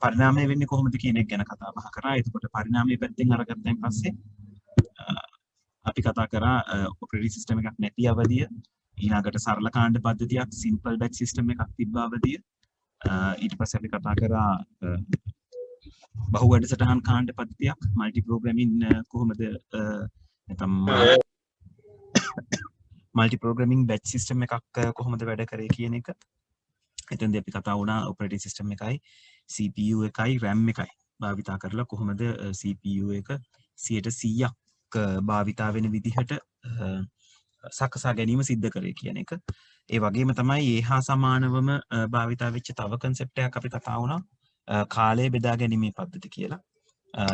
පරිණාමය වෙන්නේ කොහොමද කියන එක ගැන කතා බහ කරා. එතකොට පරිණාමය පැත්තෙන් අරගත්තයින් පස්සේ අපි කතා කරා ඔපරේටිං සිස්ටම් එකක් නැති අවධිය, ඊළඟට සරල කාණ්ඩ පද්ධතියක් සිම්පල් බැච් සිස්ටම් එකක් තිබ්බ අවධිය, ඊට පස්සේ අපි කතා කරා බහු වැඩසටහන් කාණ්ඩ පද්ධතියක් මල්ටි ප්‍රෝග්‍රෑමින් කොහොමද නැත්නම් මල්ටි ප්‍රෝග්‍රෑමින් බැච් සිස්ටම් එකක් කොහොමද වැඩ කරේ කියන එක. එතෙන්දී අපි කතා වුණා ඔපරේටිං සිස්ටම් එකයි CPU එකයි RAM එකයි භාවිතා කරලා කොහොමද CPU එක 100%ක් භාවිතා වෙන විදිහට සකසා ගැනීම සිද්ධ කරේ කියන එක. ඒ වගේම තමයි ඒ හා සමානවම භාවිතා වෙච්ච තව concept එකක් අපි කතා වුණා කාලය බෙදා ගැනීමේ පද්ධති කියලා.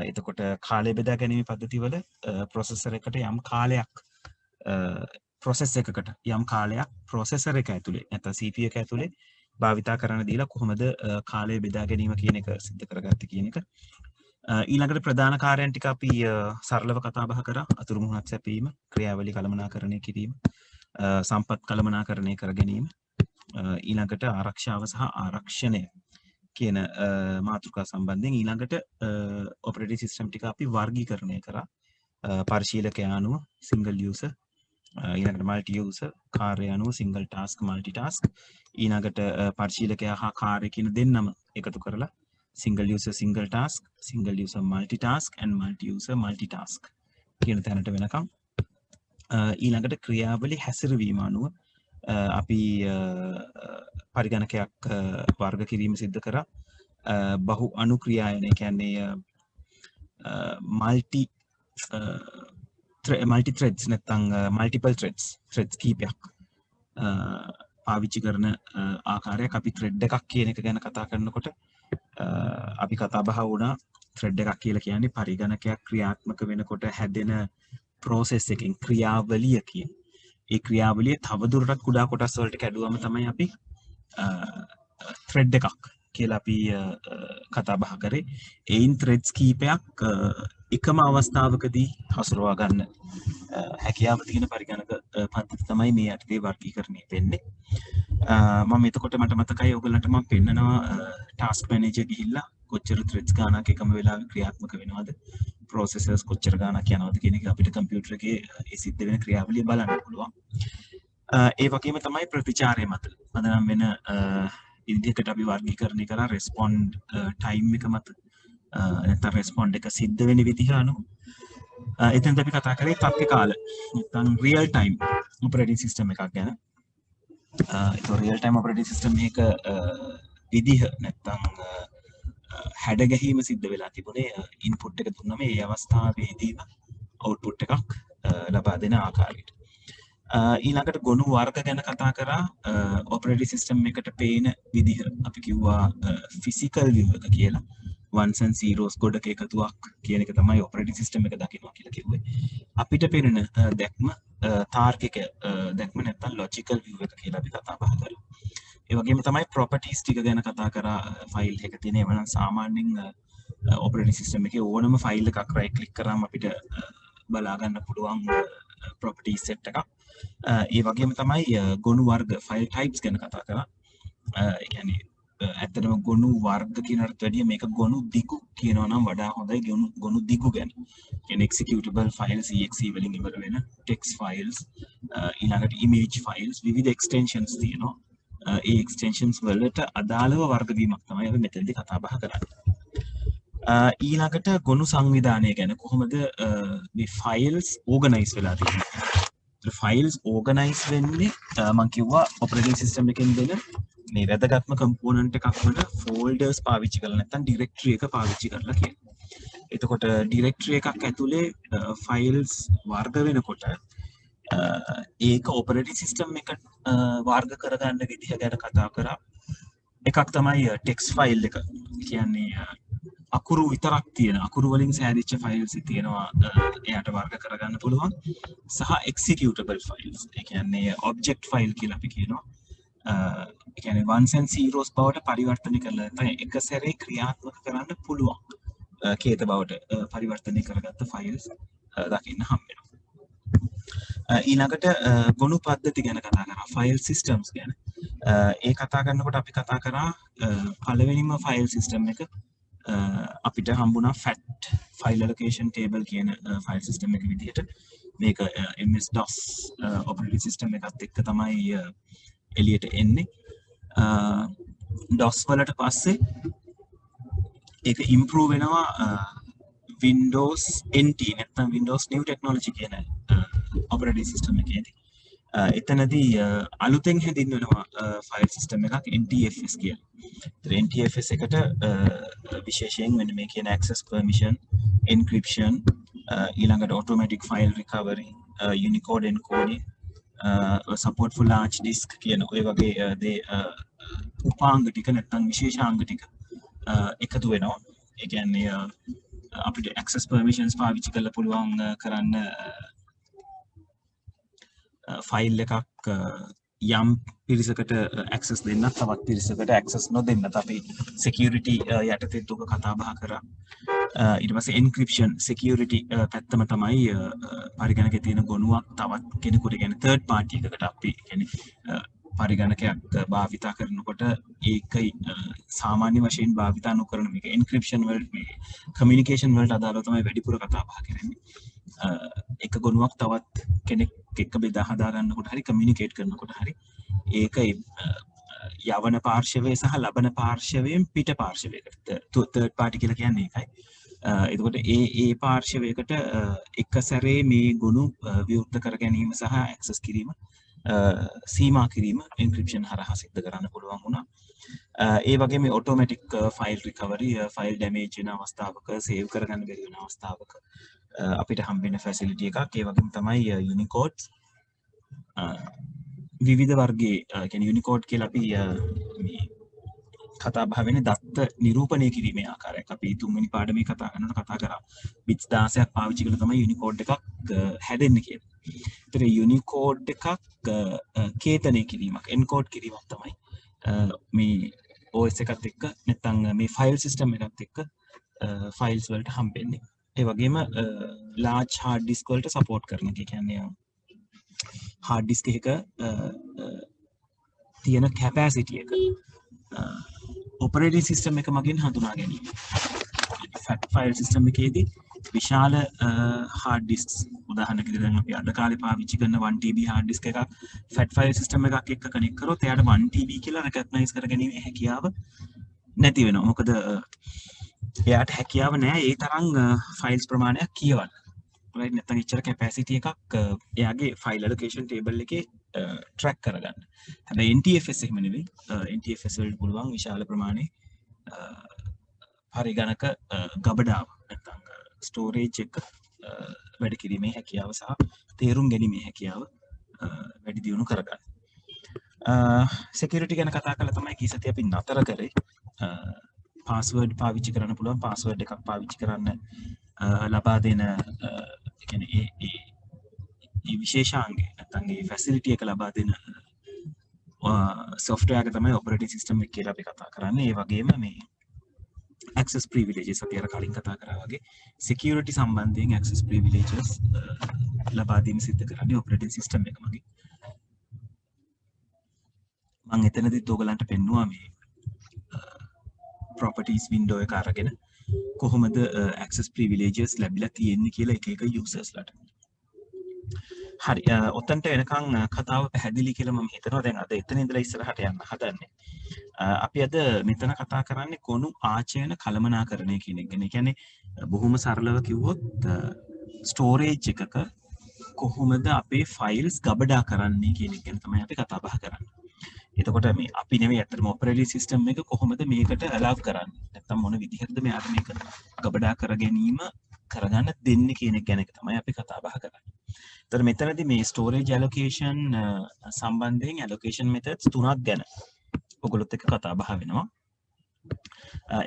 එතකොට කාලය බෙදා ගැනීමේ පද්ධති වල processor එකට යම් කාලයක් process එකකට යම් කාලයක් processor එක ඇතුලේ නැත්නම් CPU එක ඇතුලේ භාවිතා කරන්න දීලා කොහොමද කාලය බෙදා ගැනීම කියන එක සිද්ධ කරගත්තේ කියන එක. ඊළඟට ප්‍රධාන කාර්යයන් ටික අපි සරලව කතා බහ කරා. අතුරු මුහුණක් සැපීම, ක්‍රියාවලි කළමනාකරණය කිරීම, සම්පත් කළමනාකරණය කර ගැනීම, ඊළඟට ආරක්ෂාව සහ ආරක්ෂණය කියන මාතෘකා සම්බන්ධයෙන් ඊළඟට ඔපරේටිං සිස්ටම් ටික අපි වර්ගීකරණය කරා. පරිශීලකයා අනුව සිංගල් යූසර්, ඊළඟට මල්ටි යූසර්, කාර්ය අනුව සිංගල් ටාස්ක් මල්ටි ටාස්ක්, ඊළඟට පරිශීලකයා හා කාර්ය කියන දෙන්නම එකතු කරලා single user single task, single user multitask and multi user multitask කියන තැනට වෙනකම් ඊළඟට ක්‍රියාවලි හැසිරවීම අනුව අපි පරිගණකයක් වර්ග කිරීම සිද්ධ කරා. බහු අනුක්‍රියායන කියන්නේ multi threads නැත්නම් multiple threads කීපයක් පාවිච්චි කරන ආකාරයක් අපි thread එකක් කියන එක ගැන කතා කරනකොට අපි කතා බහ වුණා thread එකක් කියලා කියන්නේ පරිගණකයක් ක්‍රියාත්මක වෙනකොට හැදෙන process එකකින් ක්‍රියාවලියකින් ඒ ක්‍රියාවලිය තවදුරටත් කුඩා කොටස් වලට කැඩුවම තමයි අපි thread එකක් කියලා අපි කතා බහ කරේ. ඒයින් threads කීපයක් එකම අවස්ථාවකදී හසුරවා ගන්න හැකියාව තියෙන පරිගණක පද්ධති තමයි මේ යටතේ වර්ගීකරණය වෙන්නේ. මම එතකොට මට මතකයි ඔයගලන්ට මම පෙන්නනවා ටාස්ක් මැනේජර් ගිහිල්ලා කොච්චර threads ගානක් එකම වෙලාවෙ ක්‍රියාත්මක වෙනවද, processors කොච්චර ගානක් යනවද කියන එක අපිට කම්පියුටර් එකේ ඒ සිද්ධ වෙන ක්‍රියාවලිය බලන්න පුළුවන්. ඒ වගේම තමයි ප්‍රතිචාරය මත අදනම් වෙන ඉදිරියට අපි වර්ගීකරණය කරා respond time එක මත නැත්නම් respond එක සිද්ධ වෙන විදිහ අනුව එතෙන්ද අපි කතා කරේ තත්ත්ව කාල නැත්නම් real time operating system එකක් ගැන. ඒක real time operating system එක විදිහ නැත්නම් හැඩ ගැහිම සිද්ධ වෙලා තිබුණේ input එක දුන්නම ඒ අවස්ථාවේදීම output එකක් ලබා දෙන ආකාරයට. ඊළඟට ගොනු වර්ග ගැන කතා කරා. operating system එකට පේන විදිහ අපි කිව්වා physical view එක කියලා. ones and zeros ගොඩක එකතුවක් කියන එක තමයි operating system එක දකිනවා කියලා කිව්වේ. අපිට පේන දැක්ම තාර්කික දැක්ම නැත්නම් logical view එක කියලා අපි කතා බහ කරා. ඒ වගේම තමයි properties ටික ගැන කතා කරා. ෆයිල් එක තියෙන ඒවා නම් සාමාන්‍යයෙන් operating system එකේ ඕනම ෆයිල් එකක් right click කරාම අපිට බලා ගන්න පුළුවන් properties set එකක්. ඒ වගේම තමයි ගොනු වර්ග file types ගැන කතා කරා. ඒ කියන්නේ ඇත්තටම ගොනු වර්ග කියනකට වැඩිය මේක ගොනු දිගු කියනවා නම් වඩා හොඳයි. ගොනු දිගු ගැන කියන්නේ executable files exe වලින් ඉවර වෙන text files, ඊළඟට image files, විවිධ extensions තියෙනවා. ඒ extensions වලට අදාළව වර්ග වීමක් තමයි අපි මෙතනදී කතා බහ කරන්නේ. ඊළඟට ගොනු සංවිධානය ගැන කොහොමද මේ files organize වෙලා තියෙන්නේ. files organize වෙන්නේ මම කිව්වා operating system එකෙන් දෙන මේ වැදගත්ම component එකක් වන folders පාවිච්චි කරලා නැත්නම් directory එක පාවිච්චි කරලා කියන්නේ. එතකොට directory එකක් ඇතුලේ files වර්ග වෙනකොට ඒක operating system එක වර්ග කරගන්න විදිහ ගැන කතා කරා. එකක් තමයි text file එක. කියන්නේ අකුරු විතරක් තියෙන අකුරු වලින් සෑදිච්ච files තියෙනවා එයාට වර්ග කරගන්න පුළුවන්. සහ executable files. ඒ කියන්නේ object file කියලා අපි කියනවා. ඒ කියන්නේ ones and zeros බවට පරිවර්තනය කරලා නැත්නම් එක සැරේ ක්‍රියාත්මක කරන්න පුළුවන් කේත බවට පරිවර්තනය කරගත්ත files දකින්න හම්බ වෙනවා. ඊළඟට ගොනු පද්ධති ගැන කතා කරා. file systems ගැන. ඒ කතා කරනකොට අපි කතා කරා පළවෙනිම ෆයිල් සිස්ටම් එක අපිට හම්බුණා ෆැට් ෆයිල් ඇලොකේෂන් ටේබල් කියන ෆයිල් සිස්ටම් එක විදිහට මේක MS DOS ඔපරේටින් සිස්ටම් එකත් එක්ක තමයි එළියට එන්නේ DOS වලට පස්සේ ඒක ඉම්ප්‍රූව් වෙනවා Windows NT නැත්නම් Windows New Technology කියන ඔපරේටින් සිස්ටම් එකේදී එතනදී අලුතෙන් හැදින්වෙනවා ෆයිල් සිස්ටම් එකක් NTFS කියලා. ඒතර NTFS එකට විශේෂයෙන් මෙන්න මේ කියන access permission, encryption, ඊළඟට automatic file recovery, Unicode encoding, support for large disk කියන ඔය වගේ දේ උපාංග ටික නැත්නම් විශේෂාංග ටික එකතු වෙනවා. ඒ කියන්නේ අපිට access permissions පාවිච්චි කරලා පුළුවන් කරන්න ෆයිල් එකක් යම් පිරිසකට access දෙන්නත් තවත් පිරිසකට access නොදෙන්නත් අපි security යටතේ දුක කතා බහ කරා. ඊට පස්සේ encryption security පැත්තම තමයි පරිගණකයේ තියෙන ගොනුවක් තවත් කෙනෙකුට කියන්නේ third party එකකට අපි කියන්නේ පරිගණකයක් භාවිතා කරනකොට ඒකයි සාමාන්‍ය වශයෙන් භාවිතා නොකරන මේක encryption වලට මේ communication වලට අදාළව තමයි වැඩිපුර කතා බහ කරන්නේ. එක ගොනුවක් තවත් කෙනෙක් එක්ක බෙදා හදා ගන්නකොට හරි communicate කරනකොට හරි ඒක යවන පාර්ශවය සහ ලබන පාර්ශවයෙන් පිට පාර්ශවයකට third party කියලා කියන්නේ ඒකයි. එතකොට ඒ පාර්ශවයකට එක සැරේ මේ ගොනු විවෘත කර ගැනීම සහ access කිරීම සීමා කිරීම encryption හරහා සිද්ධ කරන්න පුළුවන් වුණා. ඒ වගේම automatic file recovery, file damage වෙන අවස්ථාවක save කරගන්න බැරි වෙන අවස්ථාවක අපිට හම්බෙන facility එකක්. ඒ වගේම තමයි Unicode විවිධ වර්ගයේ කියන්නේ Unicode කියලා අපි මේ කතා බහ වෙන්නේ දත්ත නිරූපණය කිරීමේ ආකාරයක්. අපි තුන්වෙනි පාඩමේ කතා කරනකොට කතා කරා bits 16ක් පාවිච්චි කරලා තමයි Unicode එකක් හැදෙන්නේ කියලා. ඒතර Unicode එකක් කේතනය කිරීමක් encode කිරීමක් තමයි මේ OS එකත් එක්ක නැත්නම් මේ file system එකත් එක්ක files වලට හම්බෙන්නේ. ඒ වගේම large hard disk වලට support කරන එක. කියන්නේ hard disk එකක තියෙන capacity එක operating system එක මගින් හඳුනා ගැනීම. fat file system එකේදී විශාල hard disks උදාහරණයකට දැන් අපි අද කාලේ පාවිච්චි කරන 1TB hard disk එකක් fat file system එකක් එක්ක connect කරොත් එයාට 1TB කියලා recognize කරගැනීමේ හැකියාව නැති වෙනවා. මොකද එයාට හැකියාව නැහැ ඒ තරම් files ප්‍රමාණයක් කියවන්න. right නැත්නම් එච්චර capacity එකක් එයාගේ file allocation table එකේ track කරගන්න. හැබැයි NTFS එහෙම නෙවෙයි. NTFS වලට පුළුවන් විශාල ප්‍රමාණයේ පරිගණක ගබඩාව නැත්නම් storage එක වැඩ කිරීමේ හැකියාව සහ තේරුම් ගැනීමේ හැකියාව වැඩි දියුණු කරගන්න. security ගැන කතා කරලා තමයි කී සතිය අපි නතර කරේ. password පාවිච්චි කරන්න පුළුවන් password එකක් පාවිච්චි කරන්න ලබා දෙන කියන්නේ ඒ විශේෂාංගය නැත්නම් ඒ facility එක ලබා දෙන software එක තමයි operating system එක කියලා අපි කතා කරන්නේ. ඒ වගේම මේ access privileges අපි අර කලින් කතා කරා වගේ security සම්බන්ධයෙන් access privileges ලබා දීම සිද්ධ කරන්නේ operating system එක මගින්. මම එතනදිත් ඔයගලන්ට පෙන්නුවා මේ properties window එක අරගෙන කොහොමද access privileges ලැබිලා තියෙන්නේ කියලා එක එක users ලට. හරි ඔතනට එනකන් කතාව පැහැදිලි කියලා මම හිතනවා. දැන් අද එතන ඉඳලා ඉස්සරහට යන්න හදන්නේ. අපි අද මෙතන කතා කරන්නේ කොණු ආචයන කළමනාකරණය කියන එක ගැන. ඒ කියන්නේ බොහොම සරලව කිව්වොත් storage එකක කොහොමද අපේ files ගබඩා කරන්නේ කියන එක ගැන තමයි අපි කතා බහ කරන්නේ. එතකොට මේ අපි නෙමෙයි අතරම operating system එක කොහොමද මේකට allow කරන්නේ නැත්නම් මොන විදිහටද මෙයාට මේක ගබඩා කර ගැනීම කරගන්න දෙන්නේ කියන එක ගැන තමයි අපි කතා බහ කරන්නේ. එතකොට මෙතනදී මේ storage allocation සම්බන්ධයෙන් allocation methods තුනක් ගැන ඔයගොල්ලොත් එක්ක කතා බහ වෙනවා.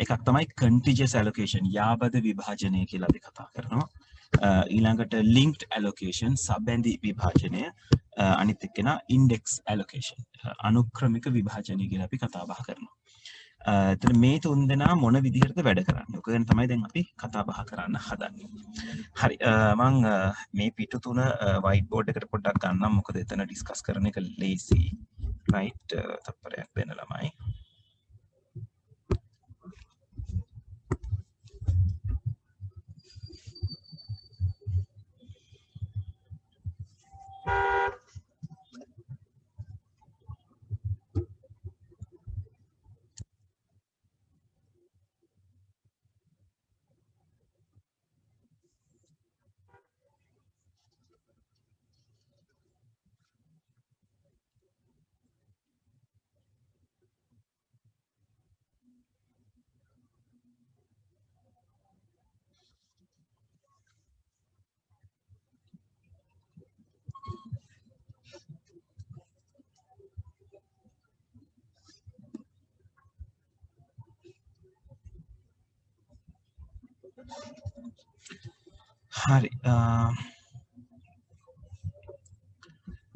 එකක් තමයි contiguous allocation යාබද විභාජනය කියලා අපි කතා කරනවා. ඊළඟට linked allocation සබැඳි විභාජනය, අනිත් එක්කෙනා index allocation අනුක්‍රමික විභාජනය කියලා අපි කතා බහ කරනවා. එතන මේ තුන් දෙනා මොන විදිහටද වැඩ කරන්නේ? ඔක ගැන තමයි දැන් අපි කතා බහ කරන්න හදන්නේ. හරි මං මේ පිටු තුන වයිට් බෝඩ් එකට පොඩ්ඩක් ගන්නම්. මොකද එතන ඩිස්කස් කරන එක ලේසි. රයිට් තත්පරයක් දෙන්න ළමයි. හරි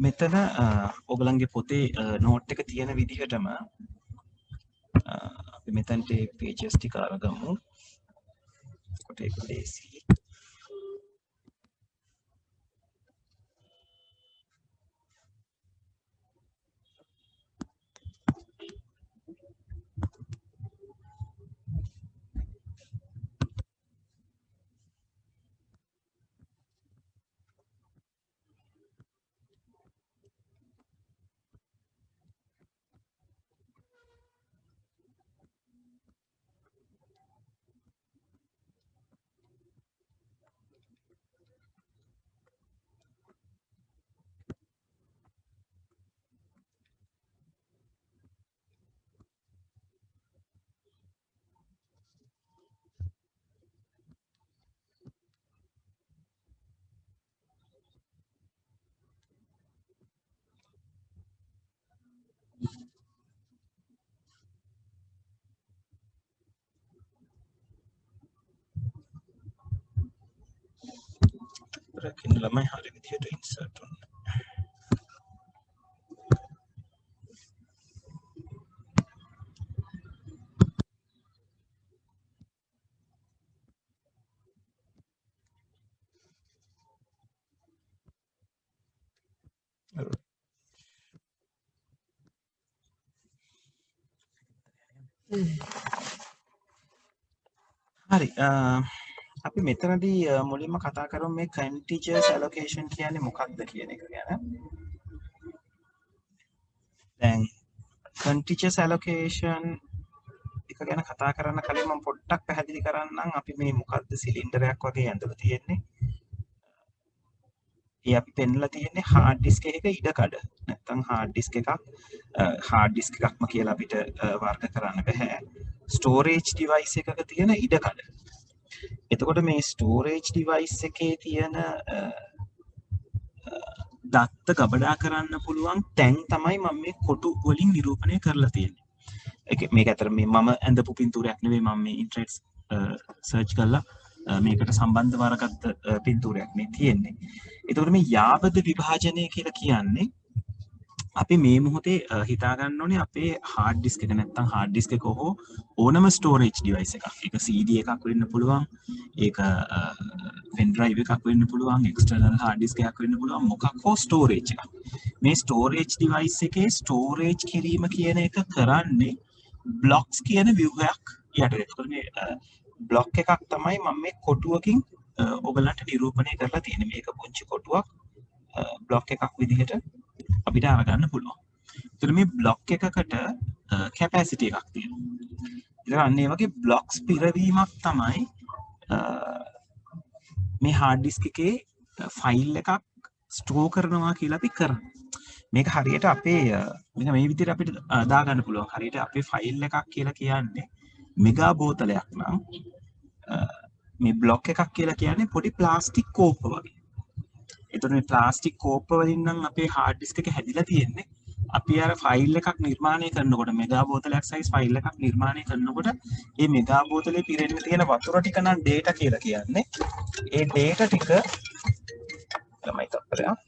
මෙතන ඔයගලන්ගේ පොතේ නෝට් එක තියෙන විදිහටම අපි මෙතනට pages ටික අරගමු. කොට ඒක ලේසි. රකින්න ළමයි හරි විදිහට ඉන්සර්ට් කරන්න. හරි අපි මෙතනදී මුලින්ම කතා කරමු මේ contiguous allocation කියන්නේ මොකක්ද කියන එක ගැන. දැන් contiguous allocation එක ගැන කතා කරන්න කලින් මම පොඩ්ඩක් පැහැදිලි කරන්නම් අපි මේ මොකක්ද සිලින්ඩරයක් වගේ ඇඳලා තියෙන්නේ. ඒ අපි පෙන්ලා තියෙන්නේ hard disk එකක ඉඩකඩ. නැත්නම් hard disk එකක් hard disk එකක්ම කියලා අපිට වර්ග කරන්න බෑ. storage device එකක තියෙන ඉඩකඩ. එතකොට මේ ස්ටෝරේජ් ඩිවයිස් එකේ තියෙන දත්ත ගබඩා කරන්න පුළුවන් තැන් තමයි මම මේ කොටු වලින් නිරූපණය කරලා තියෙන්නේ. මේක ඇත්තට මේ මම ඇඳපු පින්තූරයක් නෙවෙයි මම මේ ඉන්ටර්නෙට් සර්ච් කරලා මේකට සම්බන්ධව අරගත්ත පින්තූරයක් මේ තියෙන්නේ. එතකොට මේ යාබද විභාජනය කියලා කියන්නේ අපි මේ මොහොතේ හිතා ගන්න ඕනේ අපේ hard disk එක නැත්නම් hard disk එක හෝ ඕනම storage device එකක්. ඒක CD එකක් වෙන්න පුළුවන්. ඒක pen drive එකක් වෙන්න පුළුවන්. external hard disk එකක් වෙන්න පුළුවන්. මොකක් හෝ storage එකක්. මේ storage device එකේ storage කිරීම කියන එක කරන්නේ blocks කියන ව්‍යුහයක් යටතේ. ඒකට මේ block එකක් තමයි මම මේ කොටුවකින් ඔයගලන්ට නිරූපණය කරලා තියෙන්නේ. මේක පුංචි කොටුවක් block එකක් විදිහට අපිට අරගන්න පුළුවන්. ඒතර මේ බ්ලොක් එකකට කැපැසිටි එකක් තියෙනවා. ඒතර අන්න ඒ වගේ බ්ලොක්ස් පිරවීමක් තමයි මේ hard disk එකේ ෆයිල් එකක් ස්ටෝර් කරනවා කියලා අපි කරන්නේ. මේක හරියට අපේ මේක මේ විදිහට අපිට දාගන්න පුළුවන්. හරියට අපේ ෆයිල් එකක් කියලා කියන්නේ මෙගා බෝතලයක් නම් මේ බ්ලොක් එකක් කියලා කියන්නේ පොඩි ප්ලාස්ටික් කෝප්ප වගේ. එතකොට මේ ප්ලාස්ටික් කෝප්ප වලින් නම් අපේ hard disk එක හැදිලා තියෙන්නේ. අපි අර ෆයිල් එකක් නිර්මාණය කරනකොට මෙගා බෝතලයක් size ෆයිල් එකක් නිර්මාණය කරනකොට මේ මෙගා බෝතලේ පිරෙන්න තියෙන වතුර ටික නම් data කියලා කියන්නේ. ඒ data ටික ළමයි තත්පරයක්.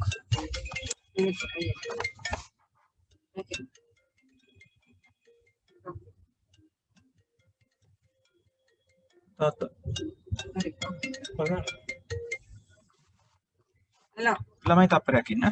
තාත්තා හරි. බලන්න. එලා. ළමයි තප්පරයක් ඉන්න.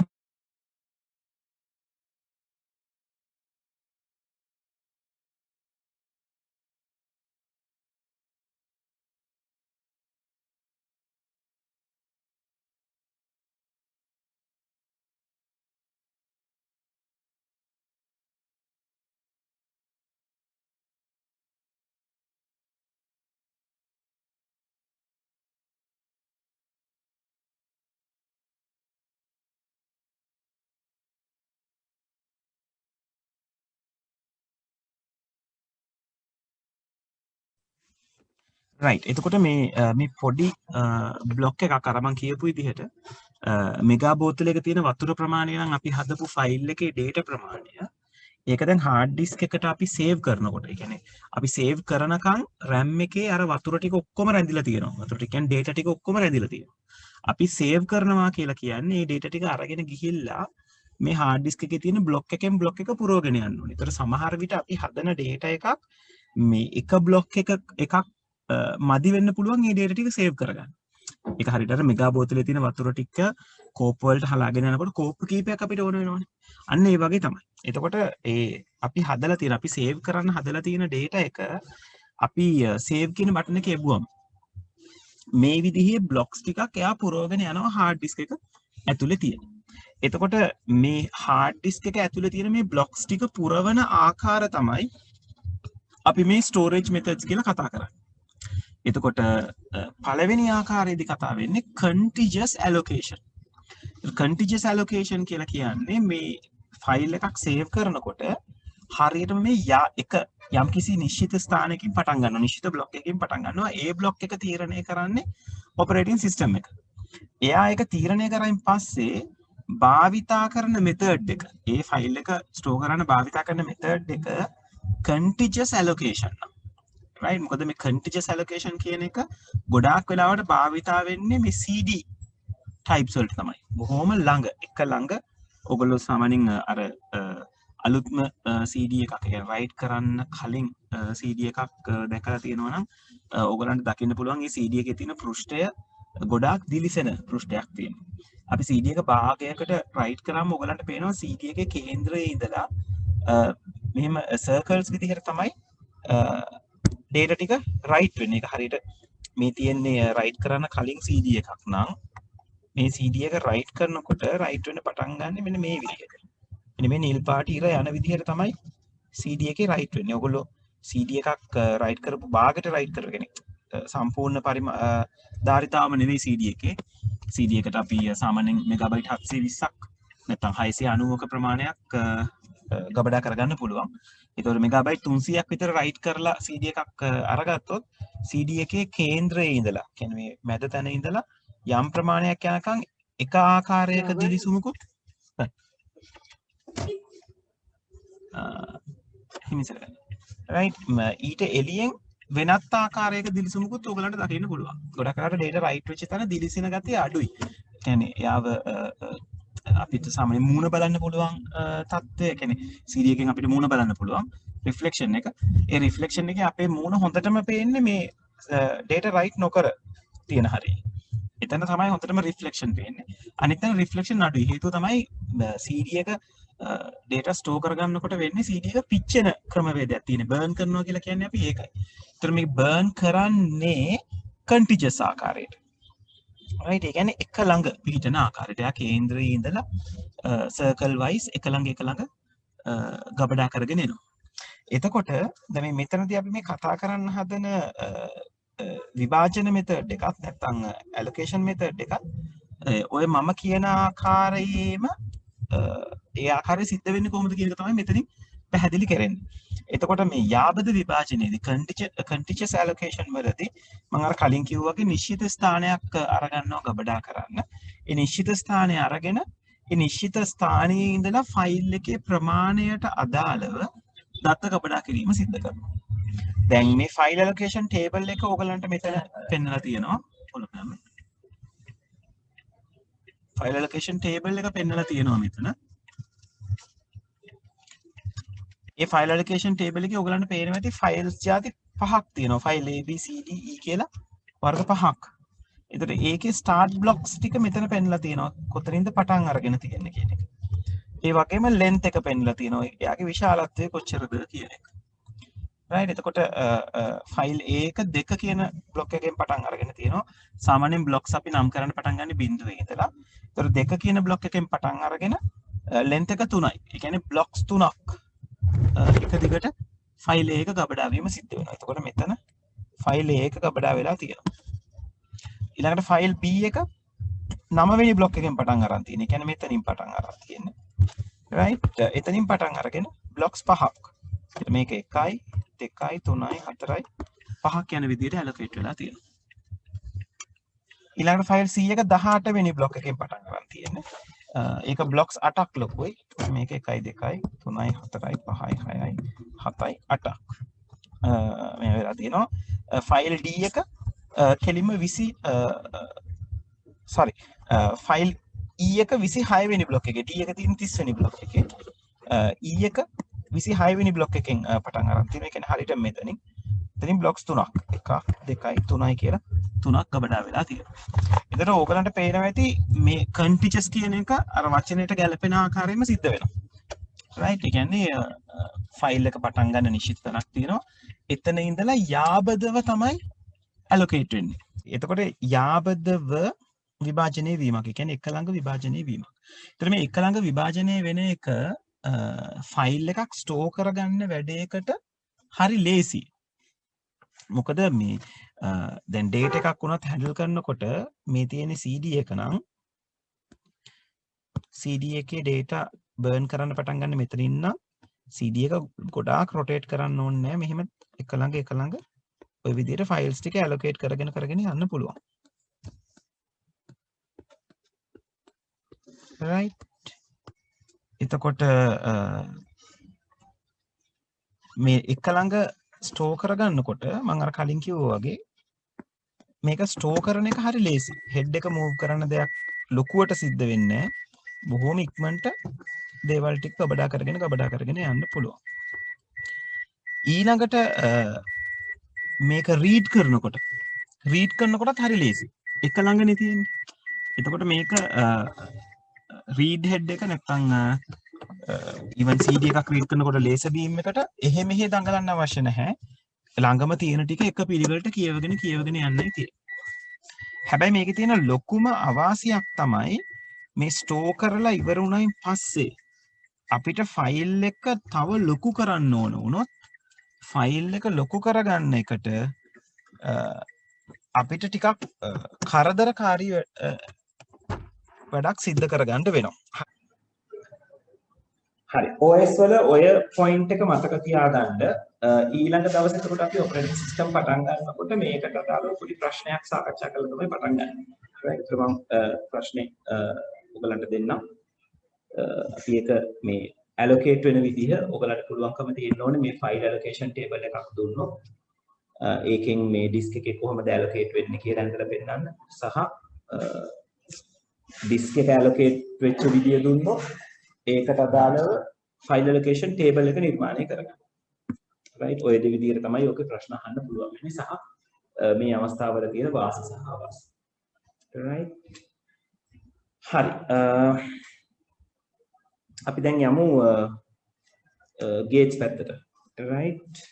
රයිට්. එතකොට මේ පොඩි බ්ලොක් එකක් අර මම කියපු විදිහට මෙගා බෝතලයක තියෙන වතුර ප්‍රමාණය නම් අපි හදපු ෆයිල් එකේ data ප්‍රමාණය ඒක දැන් hard disk එකට අපි save කරනකොට ඒ කියන්නේ අපි save කරනකම් RAM එකේ අර වතුර ටික ඔක්කොම රැඳිලා තියෙනවා. වතුර ටික කියන්නේ data ටික ඔක්කොම රැඳිලා තියෙනවා. අපි save කරනවා කියලා කියන්නේ මේ data ටික අරගෙන ගිහිල්ලා මේ hard disk එකේ තියෙන block එකෙන් block එක පුරවගෙන යන්න ඕනේ. ඒතර සමහර විට අපි හදන data එකක් මේ එක block එකක් මදි වෙන්න පුළුවන් මේ data ටික save කරගන්න. ඒක හරියට අර මෙගා බෝතලේ තියෙන වතුර ටික කෝප් වලට හලාගෙන යනකොට කෝප් කීපයක් අපිට ඕන වෙනවනේ. අන්න ඒ වගේ තමයි. එතකොට අපි හදලා තියෙන අපි save කරන්න හදලා තියෙන data එක අපි save කියන බටන් එක එබුවම මේ විදිහේ blocks ටිකක් එයා පුරවගෙන යනවා hard disk එක ඇතුලේ තියෙන. එතකොට මේ hard disk එක ඇතුලේ තියෙන මේ blocks ටික පුරවන ආකාර තමයි අපි මේ storage methods කියලා කතා කරන්නේ. එතකොට පළවෙනි ආකාරයේදී කතා වෙන්නේ contiguous allocation. contiguous allocation කියලා කියන්නේ මේ ෆයිල් එකක් සේව් කරනකොට හරියටම මේ එක යම්කිසි නිශ්චිත ස්ථානයකින් පටන් ගන්නවා. නිශ්චිත බ්ලොක් එකකින් පටන් ගන්නවා. ඒ බ්ලොක් එක තීරණය කරන්නේ operating system එක. එයා ඒක තීරණය කරායින් පස්සේ භාවිතා කරන method එක, ඒ ෆයිල් එක store කරන්න භාවිතා කරන method එක contiguous allocation. right මොකද මේ contiguous allocation කියන එක ගොඩාක් වෙලාවට භාවිතා වෙන්නේ මේ CD types වලට තමයි. බොහොම ළඟ එක ළඟ ඔයගොල්ලෝ සාමාන්‍යයෙන් අර අලුත්ම CD එකක් කියන්නේ write කරන්න කලින් CD එකක් දැකලා තියෙනවා නම් ඔයගොල්ලන්ට දකින්න පුළුවන් මේ CD එකේ තියෙන පෘෂ්ඨය ගොඩාක් දිලිසෙන පෘෂ්ඨයක් තියෙනවා. අපි CD එක භාගයකට write කරාම ඔයගොල්ලන්ට පේනවා CD එකේ කේන්ද්‍රයේ ඉඳලා මෙහෙම circles විදිහට තමයි data ටික write වෙන්නේ. ඒක හරියට මේ තියෙන්නේ write කරන්න කලින් CD එකක් නම් මේ CD එක write කරනකොට write වෙන්න පටන් ගන්න මෙන්න මේ විදිහට. මෙන්න මේ නිල් පාට ඉර යන විදිහට තමයි CD එකේ write වෙන්නේ. ඔයගොල්ලෝ CD එකක් write කරපු භාගයට write කරගෙන සම්පූර්ණ ධාරිතාවම නෙවෙයි CD එකේ. CD එකට අපි සාමාන්‍යයෙන් මෙගාබයිට් 720ක් නැත්නම් 690ක ප්‍රමාණයක් ගබඩා කරගන්න පුළුවන්. ඒතකොට මෙගාබයිට් 300ක් විතර write කරලා CD එකක් අරගත්තොත් CD එකේ කේන්ද්‍රයේ ඉඳලා කියන්නේ මේ මැද තැන ඉඳලා යම් ප්‍රමාණයක් යනකම් එක ආකාරයක දිලිසුමකුත් right ඊට එළියෙන් වෙනත් ආකාරයක දිලිසුමකුත් ඔයගලන්ට දකින්න පුළුවන්. ගොඩක් අර data write වෙච්ච තැන දිලිසෙන ගතිය අඩුයි. කියන්නේ යාව අපිට සාමාන්‍ය මූණ බලන්න පුළුවන් තත්ත්වය කියන්නේ CD එකෙන් අපිට මූණ බලන්න පුළුවන් රිෆ්ලෙක්ෂන් එක. ඒ රිෆ්ලෙක්ෂන් එකේ අපේ මූණ හොඳටම පේන්නේ මේ data write නොකර තියෙන හරිය. එතන තමයි හොඳටම රිෆ්ලෙක්ෂන් පේන්නේ. අනිත් තැන රිෆ්ලෙක්ෂන් අඩුයි. හේතුව තමයි CD එක data store කරගන්නකොට වෙන්නේ CD එක පිච්චෙන ක්‍රමවේදයක් තියෙන. burn කරනවා කියලා කියන්නේ අපි ඒකයි. ඒතර මේ burn කරන්නේ contiguous ආකාරයට. right ඒ කියන්නේ එක ළඟ පිහිටන ආකාරයට. එයා කේන්ද්‍රයේ ඉඳලා circle wise එක ළඟ ගබඩා කරගෙන එනවා. එතකොට දැන් මේ මෙතනදී අපි මේ කතා කරන්න හදන විභාජන මෙතඩ් එකක් නැත්නම් ඇලොකේෂන් මෙතඩ් එකක් ඔය මම කියන ආකාරයේම ඒ ආකාරය සිද්ධ වෙන්නේ කොහොමද කියන එක තමයි මෙතනින් පැහැදිලි කරන්නේ. එතකොට මේ යාබද විභාජනයේදී contiguous allocation වලදී මම අර කලින් කිව්වා වගේ නිශ්චිත ස්ථානයක් අරගන්නවා ගබඩා කරන්න. ඒ නිශ්චිත ස්ථානය අරගෙන ඒ නිශ්චිත ස්ථානයේ ඉඳලා ෆයිල් එකේ ප්‍රමාණයට අදාළව දත්ත ගබඩා කිරීම සිද්ධ කරනවා. දැන් මේ ෆයිල් ඇලොකේෂන් ටේබල් එක ඕගලන්ට මෙතන පෙන්නලා තියෙනවා. බලන්න. ෆයිල් ඇලොකේෂන් ටේබල් එක පෙන්නලා තියෙනවා මෙතන. ඒ ෆයිල් ඇලොකේෂන් ටේබල් එකේ ඕගලන්ට පේනවා ඇති ෆයිල්ස් ಜಾති පහක් තියෙනවා. File A B C D E කියලා වර්ග පහක්. එතකොට ඒකේ ස්ටාර්ට් බ්ලොක්ස් ටික මෙතන පෙන්ලා තියෙනවා. කොතනින්ද පටන් අරගෙන තියෙන්නේ කියන එක. ඒ වගේම length එක පෙන්ලා තියෙනවා. එයාගේ විශාලත්වය කොච්චරද කියන එක. right එතකොට ෆයිල් A එක 2 කියන බ්ලොක් එකෙන් පටන් අරගෙන තියෙනවා. සාමාන්‍යයෙන් බ්ලොක්ස් අපි නම් කරන්න පටන් ගන්න බිඳුවෙන් ඉඳලා. එතකොට 2 කියන බ්ලොක් එකෙන් පටන් අරගෙන length එක 3යි. ඒ කියන්නේ බ්ලොක්ස් 3ක් එක දිගට ෆයිල් A එක ගබඩා වීම සිද්ධ වෙනවා. එතකොට මෙතන ෆයිල් A එක ගබඩා වෙලා තියෙනවා. ඊළඟට ෆයිල් B එක 9 වෙනි බ්ලොක් එකෙන් පටන් අරන් තියෙන්නේ. ඒ කියන්නේ මෙතනින් පටන් අරන් තියෙන්නේ. right එතනින් පටන් අරගෙන බ්ලොක්ස් 5ක්. මේක 1යි 2යි 3යි 4යි 5ක් යන විදිහට allocate වෙලා තියෙනවා. ඊළඟට ෆයිල් C එක 18 වෙනි බ්ලොක් එකෙන් පටන් අරන් තියෙන්නේ. ඒක බ්ලොක්ස් 8ක් ලොකුයි. මේක 1යි 2යි 3යි 4යි 5යි 6යි 7යි 8ක්. මේ වෙලා තියෙනවා. ෆයිල් D එක කෙලින්ම 20 sorry ෆයිල් E එක 26 වෙනි බ්ලොක් එකේ D එක තියෙන 30 වෙනි බ්ලොක් එකේ E එක 26 වෙනි බ්ලොක් එකෙන් පටන් අරන් තියෙනවා. ඒ කියන්නේ හරියට මෙතනින් බ්ලොක්ස් 3ක් 1 2යි 3යි කියලා 3ක් ගබඩා වෙලා තියෙනවා. එතකොට ඕගලන්ට පේනවා ඇති මේ කන්ටිජස් කියන එක අර වචනයට ගැලපෙන ආකාරයෙන්ම සිද්ධ වෙනවා. right ඒ කියන්නේ ෆයිල් එක පටන් ගන්න නිශ්චිත තැනක් තියෙනවා. එතන ඉඳලා යාබදව තමයි allocate වෙන්නේ. එතකොට යාබදව විභාජනය වීමක්. ඒ කියන්නේ එක ළඟ විභාජනය වීමක්. එතකොට මේ එක ළඟ විභාජනය වෙන එක ෆයිල් එකක් ස්ටෝර් කරගන්න වැඩේකට හරි ලේසි. මොකද මේ දැන් ඩේටා එකක් වුණත් හැන්ඩල් කරනකොට මේ තියෙන CD එක නම් CD එකේ ඩේටා බර්න් කරන්න පටන් ගන්න මෙතනින් නම් CD එක ගොඩාක් රොටේට් කරන්න ඕනේ නැහැ. මෙහෙම එක ළඟ ඔය විදිහට ෆයිල්ස් ටික allocate කරගෙන යන්න පුළුවන්. right එතකොට මේ එක ළඟ ස්ටෝර් කරගන්නකොට මම අර කලින් කිව්වා වගේ මේක ස්ටෝර් කරන එක හරි ලේසි. හෙඩ් එක මූව් කරන දෙයක් ලොකුවට සිද්ධ වෙන්නේ නැහැ. බොහොම ඉක්මනට දේවල් ටික ගබඩා කරගෙන යන්න පුළුවන්. ඊළඟට මේක රීඩ් කරනකොටත් හරි ලේසි. එක ළඟනේ තියෙන්නේ. එතකොට මේක රීඩ් හෙඩ් එක නැත්තම් even CD එකක් රීඩ් කරනකොට ලේසර් බීම් එකට එහෙ මෙහෙ දඟලන්න අවශ්‍ය නැහැ. ළඟම තියෙන ටික එක පිළිවෙලට කියවගෙන යන්නයි තියෙන්නේ. හැබැයි මේකේ තියෙන ලොකුම අවාසියක් තමයි මේ ස්ටෝර් කරලා ඉවර වුණයින් පස්සේ අපිට ෆයිල් එක තව ලොකු කරන්න ඕන වුණොත් ෆයිල් එක ලොකු කරගන්න එකට අපිට ටිකක් කරදරකාරී වැඩක් සිද්ධ කරගන්න වෙනවා. හරි OS වල ඔය පොයින්ට් එක මතක තියාගන්න ඊළඟ දවසේ එතකොට අපි ඔපරේටින් සිස්ටම් පටන් ගන්නකොට මේකට අදාළව පොඩි ප්‍රශ්නයක් සාකච්ඡා කරලා තමයි පටන් ගන්න. right so මම ප්‍රශ්නේ ඔයගලන්ට දෙන්නම්. අපි ඒක මේ allocate වෙන විදිහ ඔයගලන්ට පුළුවන්කම තියෙන්න ඕනේ මේ file allocation table එකක් දුන්නොත් ඒකෙන් මේ disk එකේ කොහොමද allocate වෙන්නේ කියලා හිතලා පෙන්නන්න සහ disk එක allocate වෙච්ච විදිය දුන්නොත් ඒකට අදාළව file allocation table එක නිර්මාණය කරගන්න. right ඔය දෙවි විදිහට තමයි ඔක ප්‍රශ්න අහන්න පුළුවන් වෙන්නේ සහ මේ අවස්ථාවල තියෙන වාසි සහ අවාසි. right හරි අපි දැන් යමු ගේජ් පැත්තට. right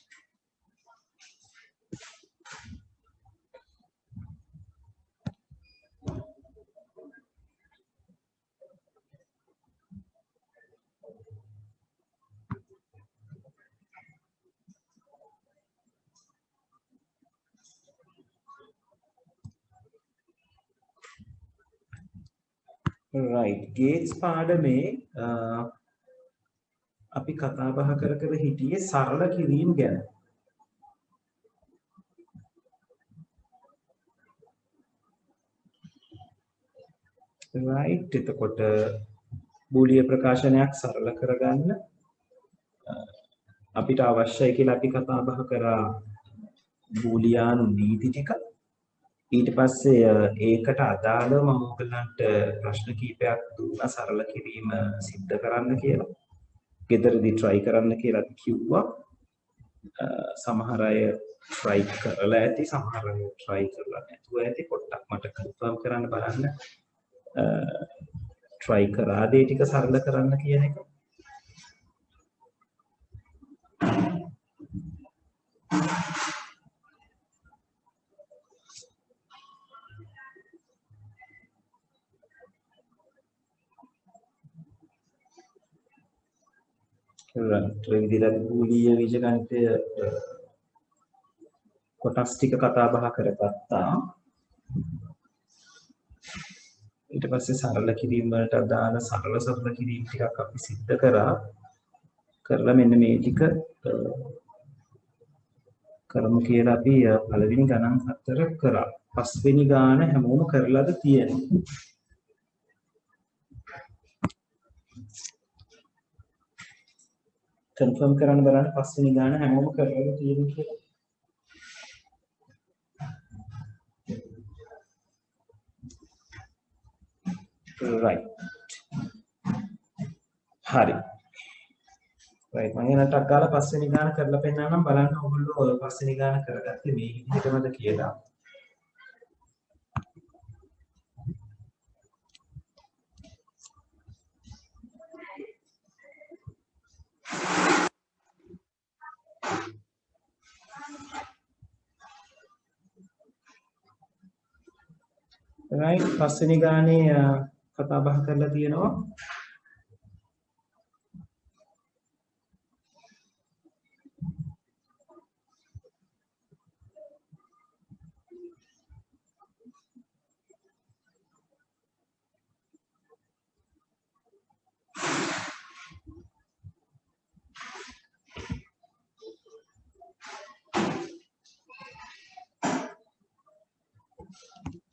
right ගේජ් පාඩමේ අපි කතා බහ කර හිටියේ සරල කිරීම ගැන. right එතකොට බූලිය ප්‍රකාශනයක් සරල කරගන්න අපිට අවශ්‍යයි කියලා අපි කතා බහ කරා බූලියානු නීති ටික. ඊට පස්සේ ඒකට අදාළව මම ඔයගලන්ට ප්‍රශ්න කීපයක් දුන්නා සරල කිරීම සිද්ධ කරන්න කියලා. ගෙදරදී try කරන්න කියලා කිව්වා. සමහර අය try කරලා ඇති සමහර අය try කරලා නැතුව ඇති පොඩ්ඩක් මට confirm කරන්න බලන්න try කරා දේ ටික සරල කරන්න කියන එක විදිහට බූලිය බීජගණිතය කොටස් ටික කතා බහ කරගත්තා ඊට පස්සේ සරල කිරීම වලට අදාළ සරල කිරීම ටිකක් අපි සිද්ධ කරලා මෙන්න මේ ටික කරමු කියලා අපි පළවෙනි ගණන් හතර කරා පස්වෙනි ගාන හැමෝම කරලාද තියෙන්නේ කන්ෆර්ම් කරන්න බලන්න පස්වෙනි ගාන හැමෝම කරලාද තියෙන්නේ කියලා right hari right මම එනටක් ගාලා පස්වෙනි ගාන කරලා පෙන්නන්නම් බලන්න ඔයගොල්ලෝ පස්වෙනි ගාන කරගත්තේ මේ විදිහටමද කියලා right පස්වෙනි ගානේ කතා බහ කරලා තියෙනවා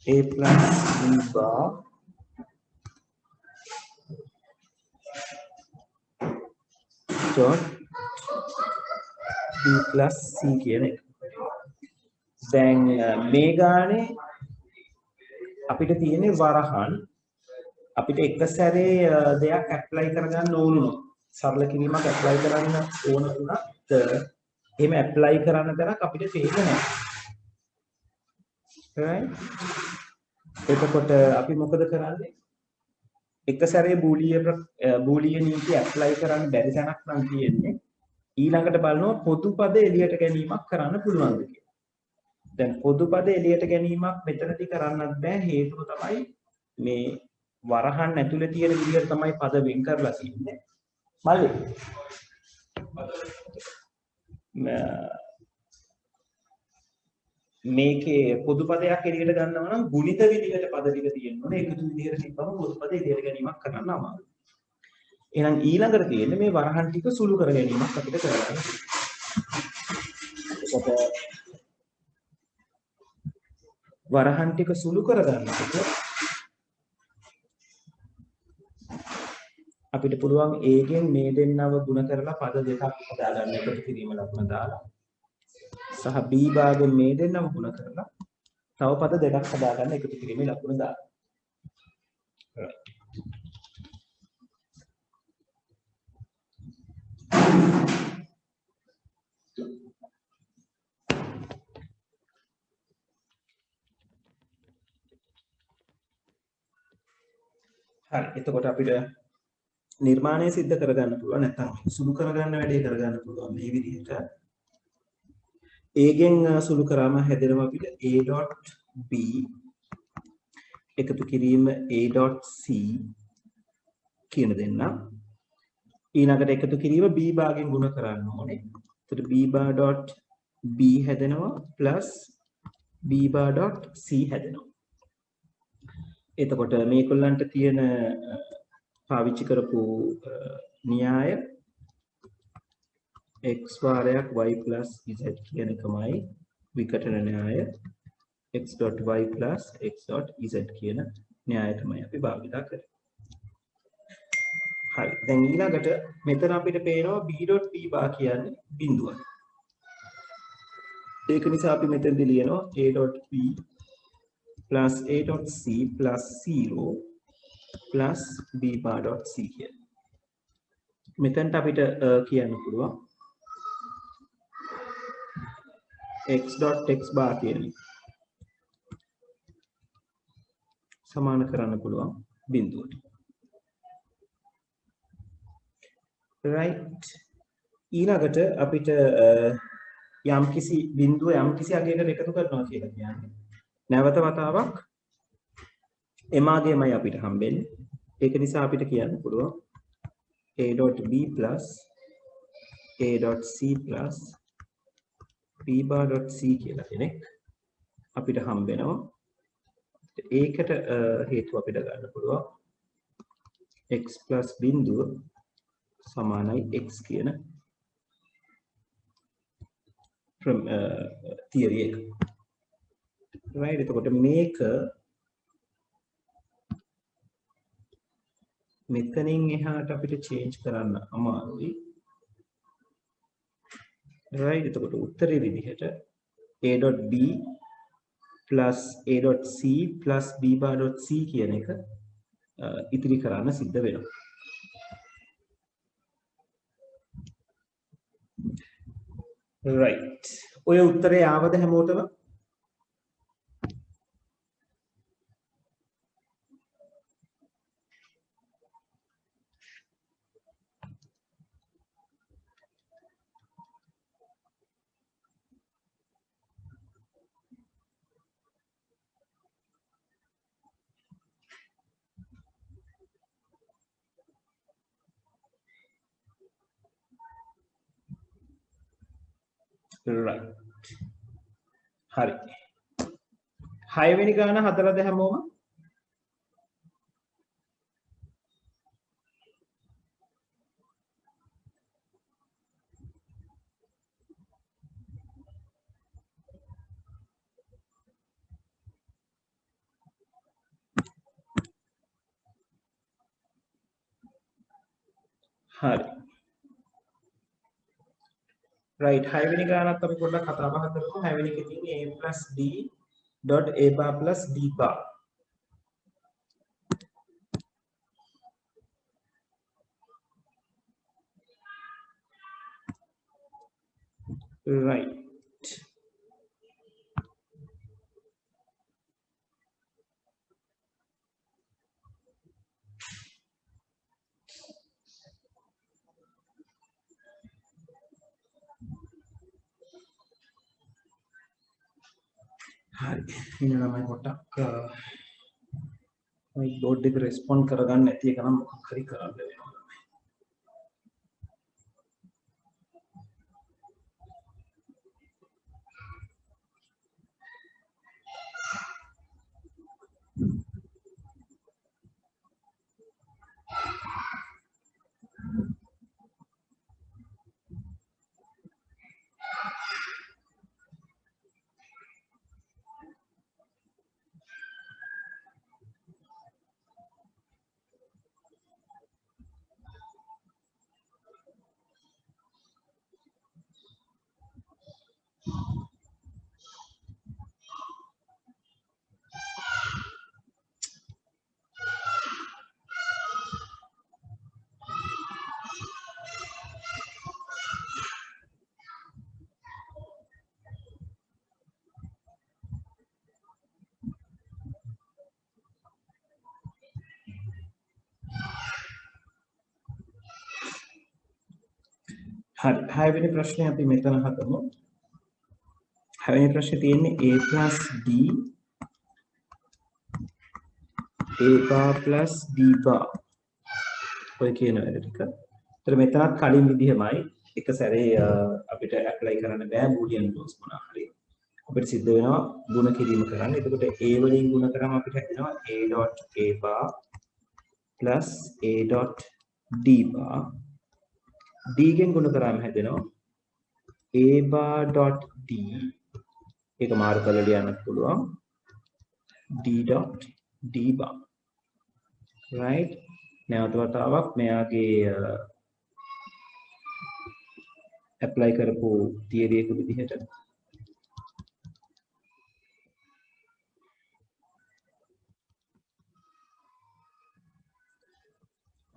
a plus b bar dot b plus c කියන එක. දැන් මේ ගානේ අපිට තියෙන්නේ වරහන් අපිට එක සැරේ දෙයක් ඇප්ලයි කරගන්න ඕන නෝ. සරල කිරීමක් ඇප්ලයි කරන්න ඕන වුණත් එහෙම ඇප්ලයි කරන්න තරක් අපිට තේරෙන්නේ නැහැ. right එතකොට අපි මොකද කරන්නේ එක සැරේ බූලිය නීති ඇප්ලයි කරන්න බැරි තැනක් නම් තියෙන්නේ ඊළඟට බලනවා පොදු පද එළියට ගැනීමක් කරන්න පුළුවන්ද කියලා. දැන් පොදු පද එළියට ගැනීමක් මෙතනදී කරන්නත් බෑ හේතුව තමයි මේ වරහන් ඇතුලේ තියෙන විදිහට තමයි පද වෙන් කරලා තියෙන්නේ. මල්ලි මේකේ පොදු පදයක් එළියට ගන්නවා නම් ගුණිත විදිහට පද ටික තියෙන්න ඕනේ. එකතු විදිහට තිබ්බම පොදු පද එළියට ගැනීමක් කරන්න අමාරුයි. එහෙනම් ඊළඟට තියෙන්නේ මේ වරහන් ටික සුළු කර ගැනීමක් අපිට කරන්න. එතකොට වරහන් ටික සුළු කර ගන්නකොට අපිට පුළුවන් a ගෙන් මේ දෙන්නව ගුණ කරලා පද දෙකක් හදාගන්න එකතු කිරීම ලකුණ දාලා සහ b භාගෙන් මේ දෙන්නම ගුණ කරලා තව පද දෙකක් හදාගන්න එකතු කිරීමේ ලකුණ දාලා. හරි එතකොට අපිට නිර්මාණය සිද්ධ කරගන්න පුළුවන් නැත්නම් සුළු කරගන්න වැඩේ කරගන්න පුළුවන් මේ විදිහට a ගෙන් සුළු කරාම හැදෙනවා අපිට a.b එකතු කිරීම a.c කියන දෙන්න ඊළඟට එකතු කිරීම b භාගයෙන් ගුණ කරන්න ඕනේ. එතකොට b bar.b හැදෙනවා plus b bar.c හැදෙනවා. එතකොට මේගොල්ලන්ට තියෙන පාවිච්චි කරපු න්‍යාය x වාරයක් y plus z කියන එකමයි විකටන න්‍යාය x.y plus x.z කියන න්‍යාය තමයි අපි භාවිතා කරන්නේ. හරි දැන් ඊළඟට මෙතන අපිට පේනවා b.b bar කියන්නේ බිඳුවයි. ඒක නිසා අපි මෙතනදී ලියනවා a.b plus a.c plus 0 plus b bar.c කියලා. මෙතනට අපිට කියන්න පුළුවන් x dot x bar කියන්නේ සමාන කරන්න පුළුවන් බිඳුවට. right ඊළඟට අපිට යම් කිසි බිඳුව යම් කිසි අගයකට එකතු කරනවා කියලා කියන්නේ නැවත වතාවක් එමාගේමයි අපිට හම්බෙන්නේ. ඒක නිසා අපිට කියන්න පුළුවන් a.b plus a.c plus b.c කියලා කෙනෙක් අපිට හම්බෙනවා. ඒකට හේතුව අපිට ගන්න පුළුවන් x plus බිඳුව සමානයි x කියන theory එක. right එතකොට මේක මෙතනින් එහාට අපිට change කරන්න අමාරුයි. right එතකොට උත්තරේ විදිහට a.b plus a.c plus b.c කියන එක ඉතිරි කරන්න සිද්ධ වෙනවා. right ඔය උත්තරේ ආවද හැමෝටම? right හරි 6 වෙනි ගාන හදලාද හැමෝම? හරි right 6 වෙනි ගානත් අපි පොඩ්ඩක් කතා බහ කරමු. 6 වෙනි එකේ තියෙන්නේ a plus d dot a bar plus d bar. right හරි ඉන්න ළමයි පොඩ්ඩක් මේ බෝඩ් එක රෙස්පොන්ඩ් කරගන්න නැති එක නම් මොකක් හරි කරන්න වෙනවා. හරි 6 වෙනි ප්‍රශ්නේ අපි මෙතන හදමු. 6 වෙනි ප්‍රශ්නේ තියෙන්නේ a plus d a bar plus d bar ඔය කියන වැඩ ටික. ඒතර මෙතනත් කලින් විදිහමයි එක සැරේ අපිට ඇප්ලයි කරන්න බෑ බූලියන් ලෝස් මොනවා හරි. අපිට සිද්ධ වෙනවා ගුණ කිරීම කරන්න. එතකොට a වලින් ගුණ කරාම අපිට හැදෙනවා a.a bar plus a.d bar d ගෙන් ගුණ කරාම හැදෙනවා a bar dot d ඒක මාරු කරලා ලියන්න පුළුවන් d dot d bar right නැවත වතාවක් මෙයාගේ apply කරපු theory එක විදිහට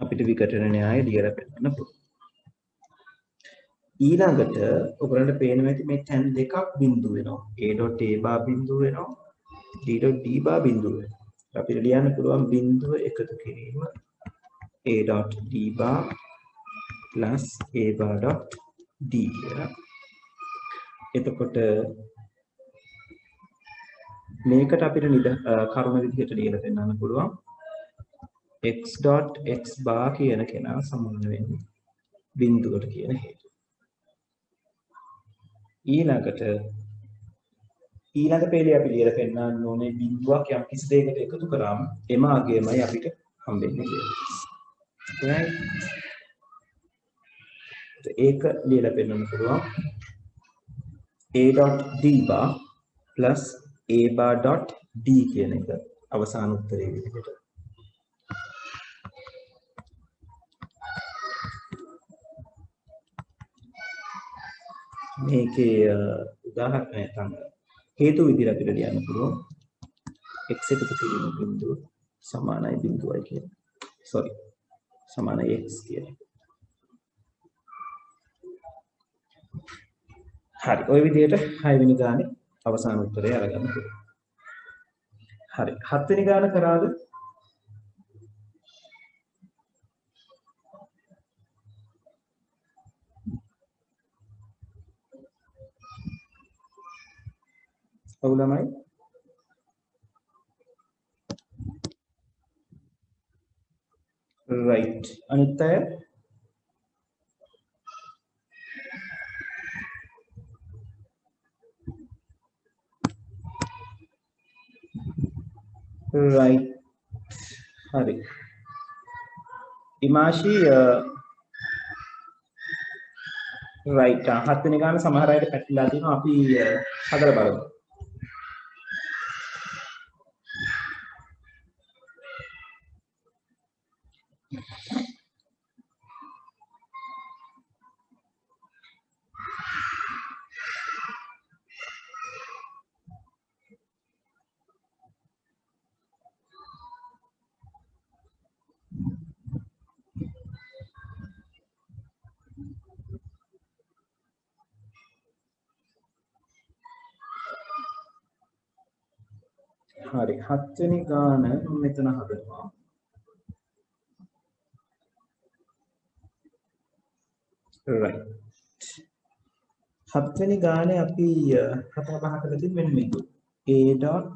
අපිට විකටන න්‍යාය ලියලා පෙන්නන්න පුළුවන්. ඊළඟට ඔයගලන්ට පේනවා ඇති මේ තැන් දෙකක් බිඳු වෙනවා. a.a bar බිඳු වෙනවා. d.d bar බිඳු වෙනවා. අපිට ලියන්න පුළුවන් බිඳුව එකතු කිරීම a.d bar plus a bar dot d කියලා. එතකොට මේකට අපිට කරුණ විදිහට ලියලා දෙන්නන්න පුළුවන් x dot x bar කියන කෙනා සමාන වෙන්නේ බිඳුවට කියන හේතුව. ඊළඟ පේළිය අපි ලියලා පෙන්නන්න ඕනේ බිඳුවක් යම් කිසි දෙයකට එකතු කරාම එම අගයමයි අපිට හම්බෙන්නේ කියලා. right? ඒක ලියලා පෙන්නන්න පුළුවන් a dot d bar plus a bar dot d කියන එක අවසාන උත්තරේ විදිහට. මේකේ උදාහරණයක් තමයි හේතු විදිහට අපිට ලියන්න පුළුවන් x එකතු කිරීම බිඳුව සමානයි බිඳුවයි කියන. සමානයි x කියන. හරි. ওই විදිහට 6 වෙනි ගානේ අවසාන උත්තරය අරගන්න පුළුවන්. හරි. 7 වෙනි ගාන කරාද? ඔව් ළමයි. right. අනිත් අය right. හරි. ඉමාෂි right. 7 වෙනි ගාන සමහර අයට පැටලලා තියෙනවා. අපි හදලා බලමු. හරි 7 වෙනි ගාන මම මෙතන හදනවා. right. 7 වෙනි ගානේ අපි කතා බහ කරලා තිබෙන මෙන්න මේක. a dot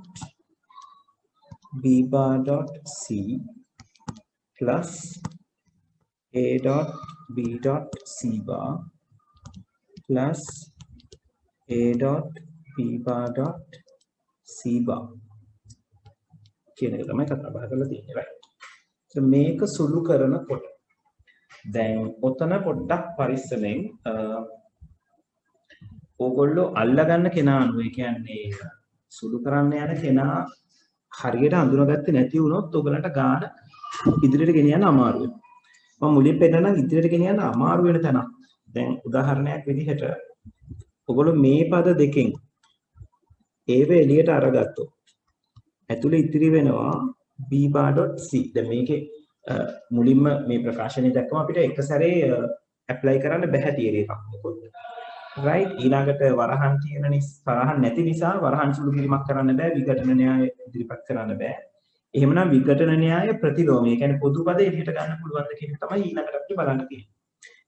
b bar dot c plus a dot b dot c bar plus a dot b bar dot c bar කියන එක තමයි කතා බහ කරලා තියෙන්නේ. right. so මේක සුළු කරනකොට දැන් ඔතන පොඩ්ඩක් පරිස්සමෙන් ඕගොල්ලෝ අල්ලගන්න කෙනා අනුව ඒ කියන්නේ සුළු කරන්න යන කෙනා හරියට අඳුනගත්තේ නැති වුණොත් ඔයගලන්ට ගාන ඉදිරියට ගෙනියන්න අමාරු වෙනවා. මම මුලින් පෙන්නනම් ඉදිරියට ගෙනියන්න අමාරු වෙන තැන. දැන් උදාහරණයක් විදිහට ඔයගොල්ලෝ මේ පද දෙකෙන් ඒව එළියට අරගත්තොත් ඇතුලේ ඉතිරි වෙනවා b bar.c. දැන් මේකේ මුලින්ම මේ ප්‍රකාශනය දැක්කම අපිට එක සැරේ ඇප්ලයි කරන්න බැහැ තියරි එකක් මොකොත්. right. ඊළඟට වරහන් තියෙන වරහන් නැති නිසා වරහන් සුළු කිරීමක් කරන්න බෑ. විඝටන න්‍යාය ඉදිරිපත් කරන්න බෑ. එහෙමනම් විඝටන න්‍යාය ප්‍රතිලෝමය. ඒ කියන්නේ පොදු පද එළියට ගන්න පුළුවන්ද කියන එක තමයි ඊළඟට අපිට බලන්න තියෙන්නේ.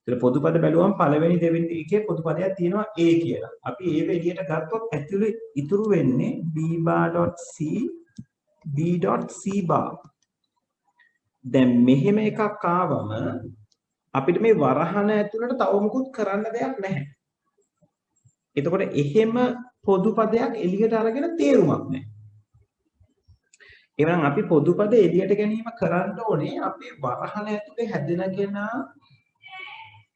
ඒතර පොදු පද බැලුවම පළවෙනි දෙවෙනි එකේ පොදු පදයක් තියෙනවා a කියලා. අපි a එළියට ගත්තොත් ඇතුලේ ඉතුරු වෙන්නේ b bar.c b.c bar. දැන් මෙහෙම එකක් ආවම අපිට මේ වරහන ඇතුළට තව මොකුත් කරන්න දෙයක් නැහැ. එතකොට එහෙම පොදු පදයක් එළියට අරගෙන තේරුමක් නැහැ. එවනම් අපි පොදු පද එළියට ගැනීම කරන්න ඕනේ අපේ වරහන ඇතුලේ හැදෙන කෙනා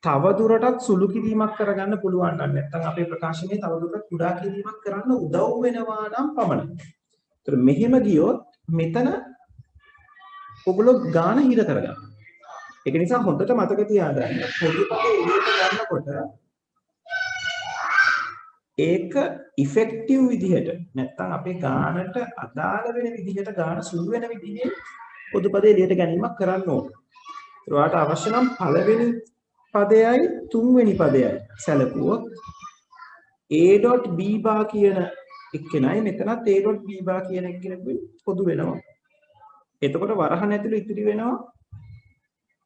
තව දුරටත් සුළු කිරීමක් කරගන්න පුළුවන් නම් නැත්නම් අපේ ප්‍රකාශනයේ තව දුරටත් කුඩා කිරීමක් කරන්න උදව් වෙනවා නම් පමණයි. ඒතර මෙහෙම ගියොත් මෙතන ඔගොල්ලෝ ගාන හිර කරගන්න. ඒක නිසා හොඳට මතක තියාගන්න පොදු පද එළියට ගන්නකොට ඒක ඉෆෙක්ටිව් විදිහට නැත්නම් අපේ ගානට අදාළ වෙන විදිහට ගාන සුළු වෙන විදිහේ පොදු පද එළියට ගැනීමක් කරන්න ඕනේ. ඒකට අවශ්‍ය නම් පළවෙනි පදයයි තුන්වෙනි පදයයි සැලකුවොත් a.b bar කියන එක්කෙනයි මෙතනත් a.b bar කියන එක්කෙනෙකුයි පොදු වෙනවා. එතකොට වරහන් ඇතුළේ ඉතිරි වෙනවා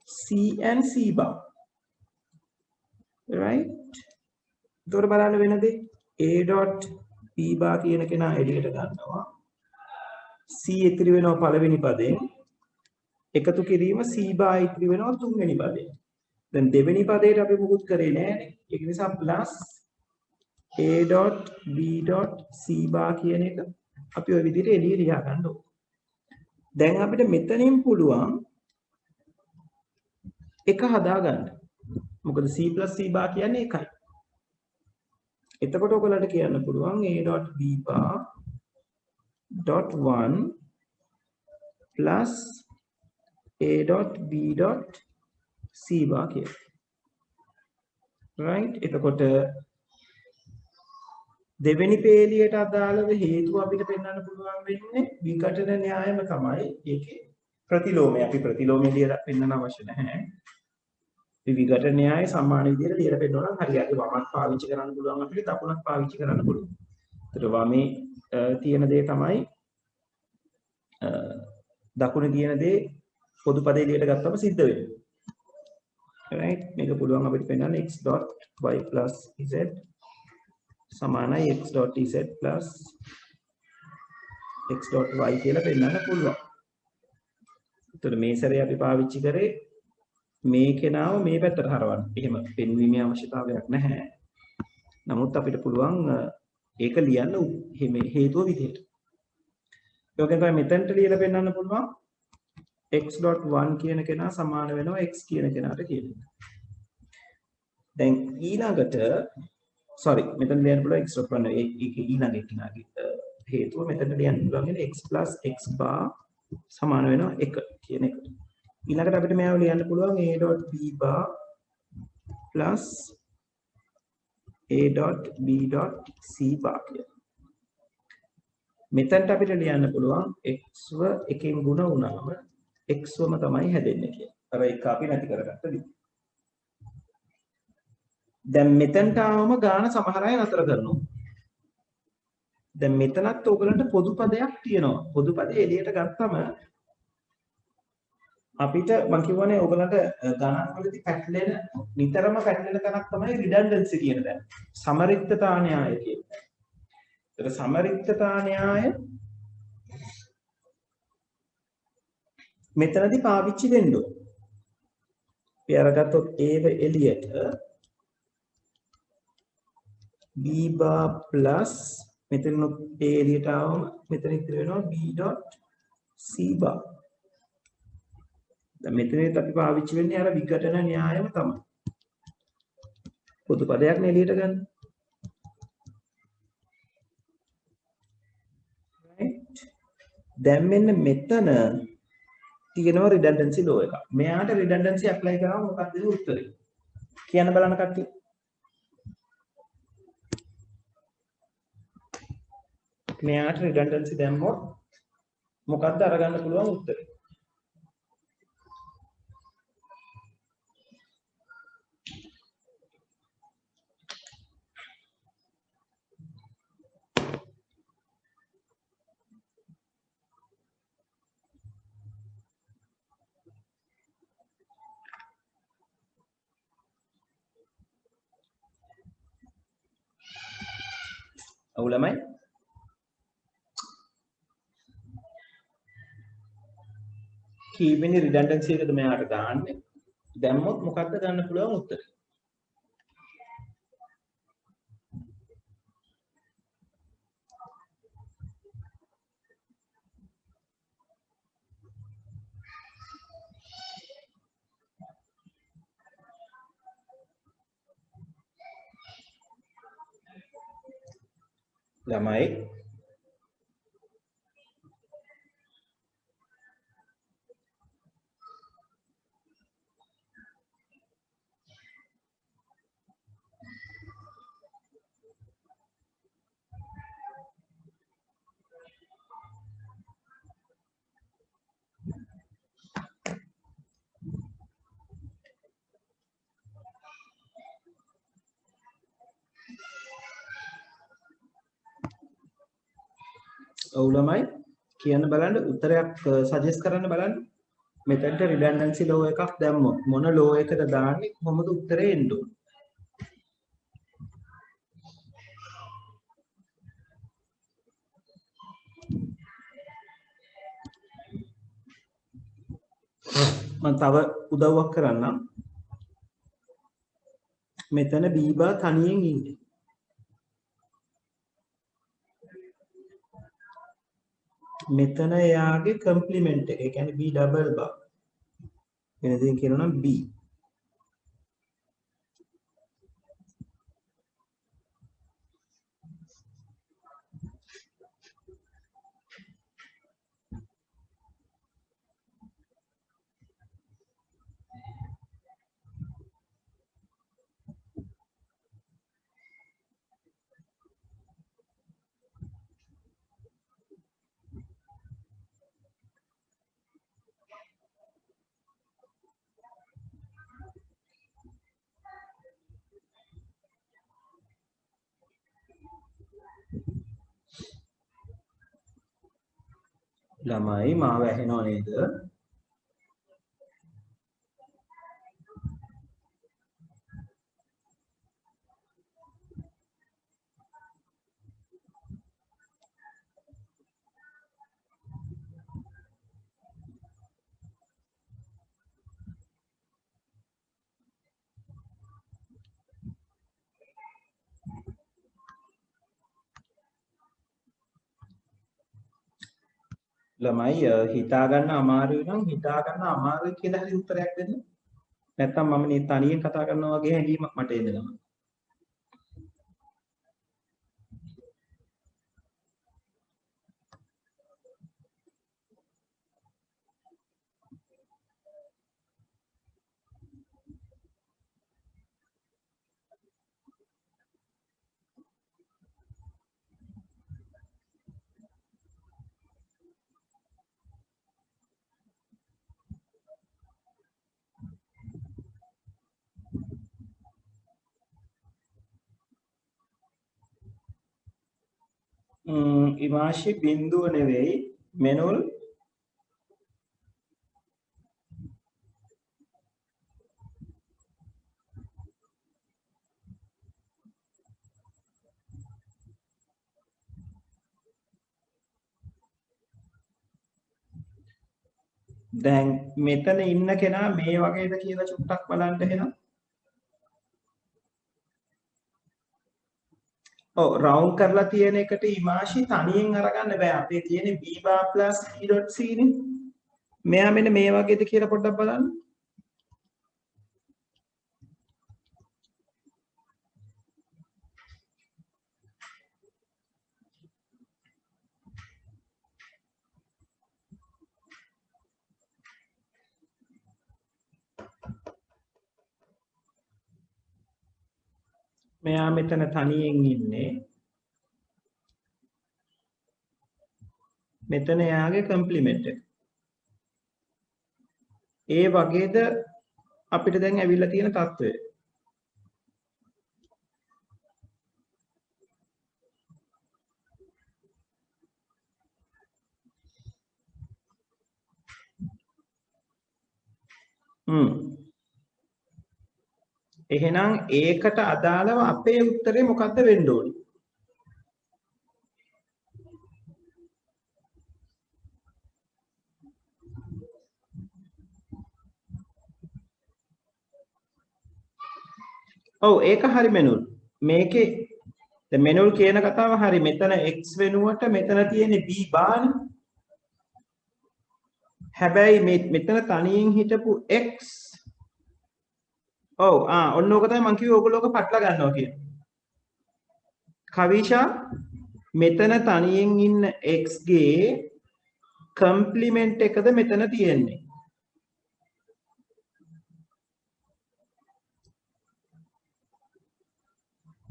c and c bar. right? එතකොට බලන්න වෙන දේ a.b bar කියන කෙනා එළියට ගන්නවා. c ඉතිරි වෙනවා පළවෙනි පදයෙන්. එකතු කිරීම c bar ඉතිරි වෙනවා තුන්වෙනි පදයෙන්. දැන් දෙවෙනි පදයට අපි මුකුත් කරේ නෑනේ. ඒක නිසා plus a.b.c bar කියන එක අපි ওই විදිහට එළිය ලියා ගන්න ඕනේ. දැන් අපිට මෙතනින් පුළුවන් එක හදාගන්න. මොකද c + c bar කියන්නේ එකයි. එතකොට ඔයගලන්ට කියන්න පුළුවන් a.b bar .1 plus a.b.c bar කියලා. right? එතකොට දෙවෙනි පේලියට අදාළව හේතුව අපිට පෙන්වන්න පුළුවන් වෙන්නේ විඝටන න්‍යායම තමයි. ඒකේ ප්‍රතිලෝමය අපි ප්‍රතිලෝමය ලියලා පෙන්වන්න අවශ්‍ය නැහැ. විඝටන න්‍යාය සමාන විදිහට ලියලා පෙන්වනවා නම් හරියට වමක් පාවිච්චි කරන්න පුළුවන් අපිට දකුණක් පාවිච්චි කරන්න පුළුවන්. ඒතර වමේ තියෙන දේ තමයි දකුණේ තියෙන දේ පොදු පදේ එළියට ගත්තම සිද්ධ වෙන්නේ. right? මේක පුළුවන් අපිට පෙන්වන්න x.y + z සමානයි x.z plus x.y කියලා පෙන්නන්න පුළුවන්. එතකොට මේ සැරේ අපි පාවිච්චි කරේ මේ කෙනාව මේ පැත්තට හරවන්න. එහෙම පෙන්වීමේ අවශ්‍යතාවයක් නැහැ. නමුත් අපිට පුළුවන් ඒක ලියන්න හේතුව විදිහට. ඒකෙන් තමයි මෙතනට ලියලා පෙන්නන්න පුළුවන් x.1 කියන කෙනා සමාන වෙනවා x කියන කෙනාට කියලා. දැන් ඊළඟට sorry මෙතන ලියන්න පුළුවන් x.1 ඒක ඊළඟ එකිනාගේ හේතුව මෙතන ලියන්න පුළුවන් x + x bar සමාන වෙනවා 1 කියන එක. ඊළඟට අපිට මේව ලියන්න පුළුවන් a.b bar plus a.b.c bar කියලා. මෙතනට අපිට ලියන්න පුළුවන් x ව එකෙන් ගුණ වුණාම x වම තමයි හැදෙන්නේ කියලා. අර එක අපි නැති කරගත්ත දේ. දැන් මෙතනට ආවම ගාන සමහර අය නතර කරනවා. දැන් මෙතනත් ඕගලන්ට පොදු පදයක් තියෙනවා. පොදු පදේ එළියට ගත්තම අපිට මම කියවනේ ඕගලන්ට ගණන් වලදී පැටලෙන නිතරම පැටලෙන තැනක් තමයි රිඩන්ඩන්සි කියන දේ. සමරික්තතා න්‍යාය කියන්නේ. ඒක සමරික්තතා න්‍යාය මෙතනදී පාවිච්චි වෙන්න ඕනේ. අපි අරගත්තොත් ඒව එළියට b bar plus මෙතන a එළියට ආවම මෙතන ඉතිරි වෙනවා b.c bar. දැන් මෙතනත් අපි පාවිච්චි වෙන්නේ අර විඝටන න්‍යායම තමයි. පොදු පදයක් නේ එළියට ගන්න. right? දැන් මෙන්න මෙතන තියෙනවා රිඩන්ඩන්සි ලෝ එකක්. මෙයාට රිඩන්ඩන්සි ඇප්ලයි කරාම මොකක්ද උත්තරේ? කියන්න බලන්න කට්ටිය. මෙයාට රිඩන්ඩන්සි දැම්මොත් මොකක්ද අරගන්න පුළුවන් උත්තරේ? අවුලමයි කීවෙනි රිඩන්ඩන්සි එකද මෙයාට දාන්නේ දැම්මොත් මොකක්ද ගන්න පුළුවන් උත්තරේ ළමයි ඔව් ළමයි කියන්න බලන්න උත්තරයක් සජෙස්ට් කරන්න බලන්න. මෙතනට රිඩන්ඩන්සි ලෝ එකක් දැම්මොත් මොන ලෝ එකද දාන්නේ කොහොමද උත්තරේ එන්න ඕන? මම තව උදව්වක් කරන්නම්. මෙතන B බා තනියෙන් ඉන්නේ. මෙතන එයාගේ කම්ප්ලිමන්ට් එක. ඒ කියන්නේ B ඩබල් බා. වෙන දෙයකින් කියනවා නම් B. ළමයි මාව ඇහෙනව නේද? ළමයි හිතා ගන්න අමාරුයි නම් හිතා ගන්න අමාරුයි කියලා හරි උත්තරයක් දෙන්න. නැත්තම් මම මේ තනියෙන් කතා කරනවා වගේ හැඟීමක් මට එනවා. ඉමාශි බිඳුව නෙවෙයි මෙනුල් දැන් මෙතන ඉන්න කෙනා මේ වගේද කියලා චුට්ටක් බලන්න එහෙනම්. ඔව් රවුන්ඩ් කරලා තියෙන එකට ඉමාශි තනියෙන් අරගන්න බෑ. අපේ තියෙන්නේ b bar plus e dot c නේ. මෙයා මෙන්න මේ වගේද කියලා පොඩ්ඩක් බලන්න. මෙයා මෙතන තනියෙන් ඉන්නේ. මෙතන එයාගේ කම්ප්ලිමන්ට් එක. ඒ වගේද අපිට දැන් ඇවිල්ලා තියෙන තත්ත්වය. එහෙනම් ඒකට අදාළව අපේ උත්තරේ මොකද්ද වෙන්න ඕනේ? ඔව් ඒක හරි මෙනුල්. මේකේ දැන් මෙනුල් කියන කතාව හරි. මෙතන x වෙනුවට මෙතන තියෙන්නේ b බානේ. හැබැයි මෙතන තනියෙන් හිටපු x ඔව් ඔන්න ඕක තමයි මම කිව්වේ ඕගොල්ලෝ ඔක පටල ගන්නවා කියලා. කවිෂා මෙතන තනියෙන් ඉන්න x ගේ කම්ප්ලිමන්ට් එකද මෙතන තියෙන්නේ.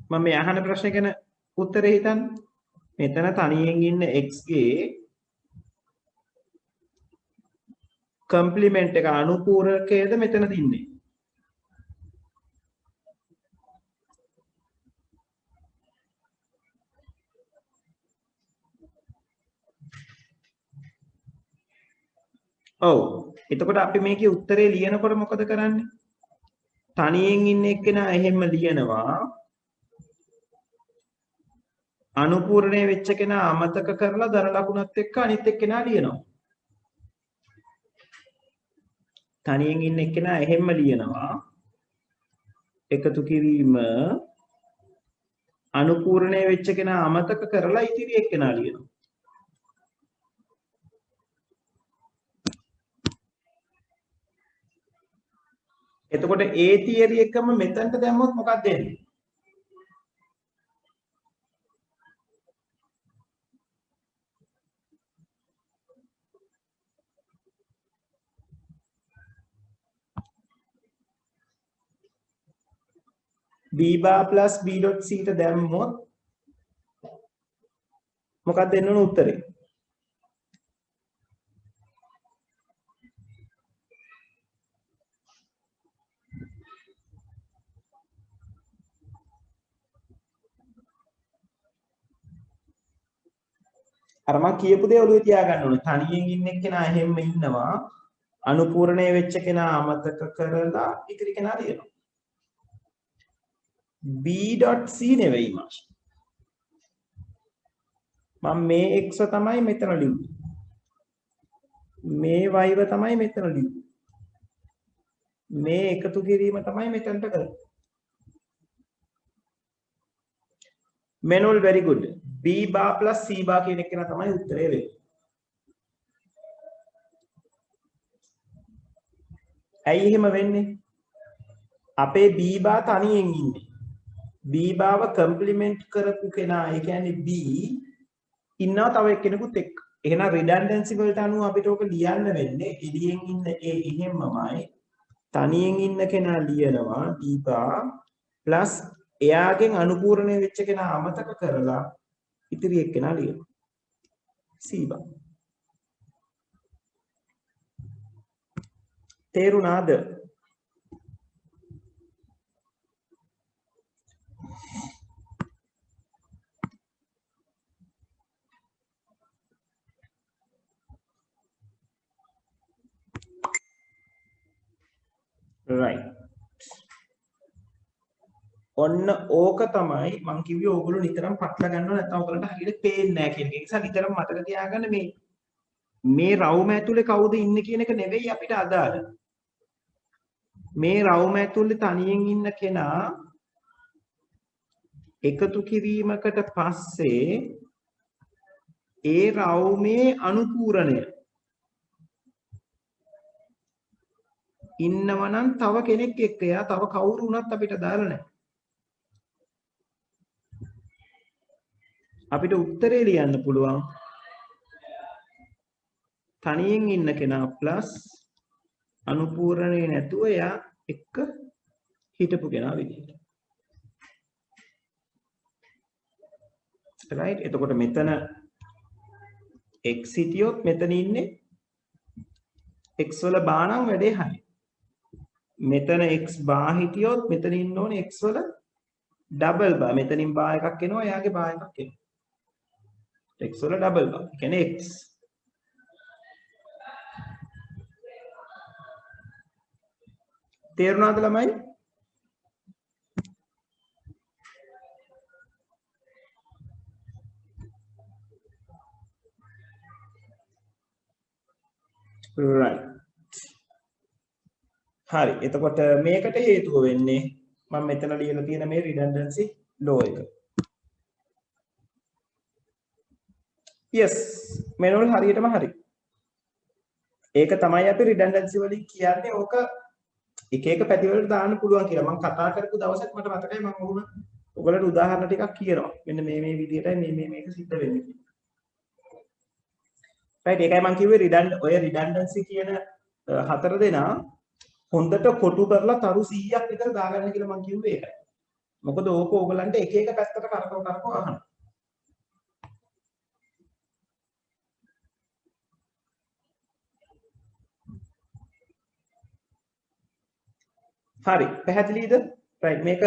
මම මේ අහන ප්‍රශ්නේ ගැන උත්තරේ හිතන්න. මෙතන තනියෙන් ඉන්න x ගේ කම්ප්ලිමන්ට් එක අනුපූරකයද මෙතන තින්නේ. ඔව්. එතකොට අපි මේකේ උත්තරේ ලියනකොට මොකද කරන්නේ? තනියෙන් ඉන්න එක්කෙනා එහෙම ලියනවා. අනුපූර්ණය වෙච්ච කෙනා අමතක කරලා ධන ලකුණත් එක්ක අනිත් එක්කෙනා ලියනවා. තනියෙන් ඉන්න එක්කෙනා එහෙම ලියනවා. එකතු කිරීම අනුපූර්ණය වෙච්ච කෙනා අමතක කරලා ඉතිරි එක්කෙනා ලියනවා. එතකොට A තියරි එකම මෙතනට දැම්මොත් මොකක්ද එන්නේ? B bar plus B dot C ට දැම්මොත් මොකක්ද එන්න ඕන උත්තරේ? අර මම කියපු දේ ඔළුවේ තියාගන්න ඕනේ. තනියෙන් ඉන්න එක්කෙනා එහෙම ඉන්නවා. අනුපූර්ණය වෙච්ච කෙනා අමතක කරලා ඉතිරි කෙනා ලියනවා. B.C නෙවෙයි මාෂ්. මම මේ x තමයි මෙතන ලිව්වේ. මේ y තමයි මෙතන ලිව්වේ. මේ එකතු කිරීම තමයි මෙතනට කරන්නේ. Manual very good. B bar plus C bar කියන එක තමයි උත්තරේ වෙන්නේ. ඇයි එහෙම වෙන්නේ? අපේ B bar තනියෙන් ඉන්නේ. B bar ව කම්ප්ලිමන්ට් කරපු කෙනා, ඒ කියන්නේ B ඉන්නවා තව එක්කෙනෙකුත් එක්ක. එහෙනම් redundancy වලට අනුව අපිට ඕක ලියන්න වෙන්නේ එළියෙන් ඉන්න ඒ එහෙමමයි. තනියෙන් ඉන්න කෙනා ලියනවා B bar plus එයාගෙන් අනුපූර්ණය වෙච්ච කෙනා අමතක කරලා ඉතිරි එක්කෙනා ලියනවා C bar. තේරුණාද? right. ඔන්න ඕක තමයි මම කිව්වේ ඕගොල්ලෝ නිතරම පටල ගන්නවා නැත්නම් ඔයගලන්ට හරියට පේන්නේ නැහැ කියන එක. ඒ නිසා නිතරම මතක තියාගන්න මේ රවුම ඇතුලේ කවුද ඉන්නේ කියන එක නෙවෙයි අපිට අදාළ. මේ රවුම ඇතුලේ තනියෙන් ඉන්න කෙනා එකතු කිරීමකට පස්සේ ඒ රවුමේ අනුපූරණය ඉන්නවනම් තව කෙනෙක් එක්ක එයා තව කවුරු වුණත් අපිට දාලා නැහැ. අපිට උත්තරේ ලියන්න පුළුවන් තනියෙන් ඉන්න කෙනා ප්ලස් අනුපූර්ණේ නැතුව එයා එක්ක හිටපු කෙනා විදිහට. right. එතකොට මෙතන x හිටියොත් මෙතන ඉන්නේ x වල බා නම් වැඩේ හරි. මෙතන x බා හිටියොත් මෙතන ඉන්න ඕනේ x වල ඩබල් බා. මෙතනින් බා එකක් එනවා, එයාගේ බා එකක් එනවා. x වල ඩබල් බා. ඒ කියන්නේ x. තේරුණාද ළමයි? right. හරි. එතකොට මේකට හේතුව වෙන්නේ මම මෙතන ලියලා තියෙන මේ redundancy law එක. yes, manual හරියටම හරි. ඒක තමයි අපි redundancy වලින් කියන්නේ. ඕක එක එක පැති වලට දාන්න පුළුවන් කියලා. මම කතා කරපු දවසක් මට මතකයි මම ඔයගොල්ලන්ට උදාහරණ ටිකක් කියනවා. මෙන්න මේ විදිහටයි මේක සිද්ධ වෙන්නේ. right. ඒකයි මම කිව්වේ ඔය redundancy කියන හතර දෙනා හොඳට කොටු කරලා තරු 100ක් විතර දාගන්න කියලා මම කිව්වේ ඒකයි. මොකද ඕක ඕගලන්ට එක එක පැත්තට කරකව අහන්න. හරි. පැහැදිලිද? right. මේක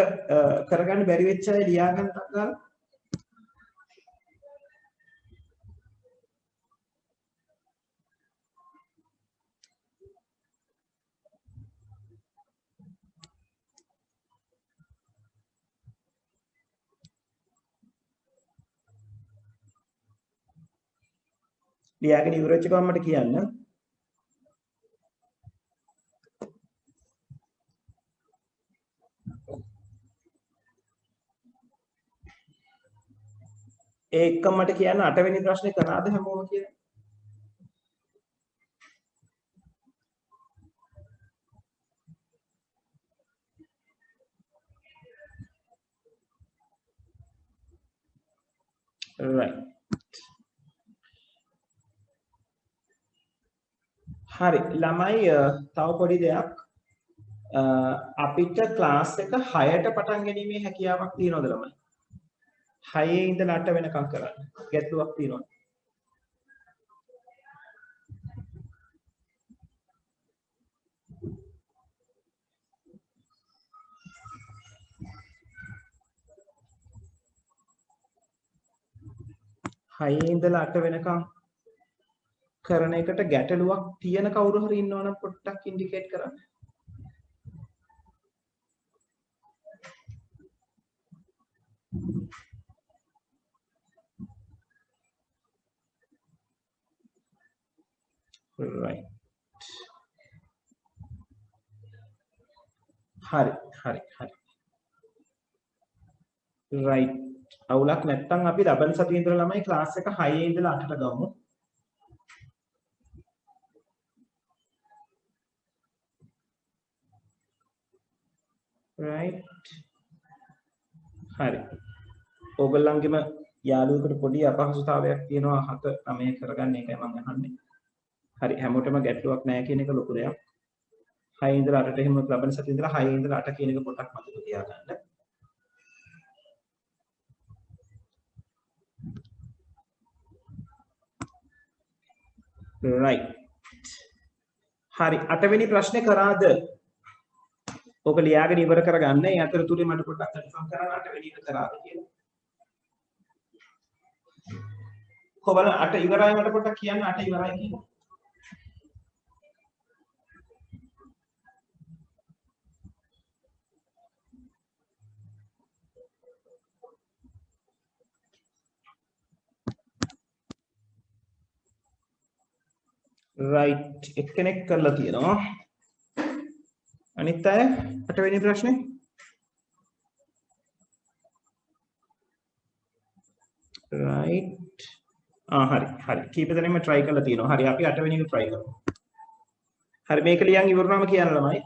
කරගන්න බැරි වෙච්ච අය ලියා ගන්න තාක්කල් ලියාගෙන ඉවර වෙච්ච ගමන් මට කියන්න. ඒ එක්කම මට කියන්න 8 වෙනි ප්‍රශ්නේ කරාද හැමෝම කියලා. right. හරි ළමයි තව පොඩි දෙයක් අපිට ක්ලාස් එක 6ට පටන් ගැනීමේ හැකියාවක් තියෙනවද ළමයි? 6 ඉඳලා 8 වෙනකම් කරන්න. ගැටලුවක් තියෙනවද? හයේ ඉඳලා 8 වෙනකම් කරන එකට ගැටලුවක් තියෙන කවුරු හරි ඉන්නවනම් පොඩ්ඩක් ඉන්ඩිකේට් කරන්න. right. හරි. right. අවුලක් නැත්තම් අපි ලබන සතියේ ඉඳලා ළමයි ක්ලාස් එක 6 ඉඳලා 8ට ගමු. right. හරි. ඕගොල්ලන්ගෙම යාළුවෙකුට පොඩි අපහසුතාවයක් තියෙනවා 7 9 කරගන්න එකයි මම අහන්නේ. හරි හැමෝටම ගැටලුවක් නැහැ කියන එක ලොකු දෙයක්. 6 ඉඳලා 8ට එහෙම ලබන සතියේ ඉඳලා 6 ඉඳලා 8 කියන එක පොඩ්ඩක් මතක තියාගන්න. right. හරි 8 වෙනි ප්‍රශ්නේ කරාද? ඔක ලියාගෙන ඉවර කරගන්න. ඒ අතරතුරේ මට පොඩ්ඩක් කන්ෆර්ම් කරන්න 8 වෙනි එක කරාද කියලා. කොබල 8 ඉවරයි මට පොඩ්ඩක් කියන්න 8 ඉවරයි කියලා. right. එක්කෙනෙක් කරලා තියෙනවා. අනිත් අය 8 වෙනි ප්‍රශ්නේ. right. හරි. කීප දෙනෙක්ම try කරලා තියෙනවා. හරි අපි 8 වෙනි එක try කරමු. හරි මේක ලියන් ඉවරනම කියන්න ළමයි.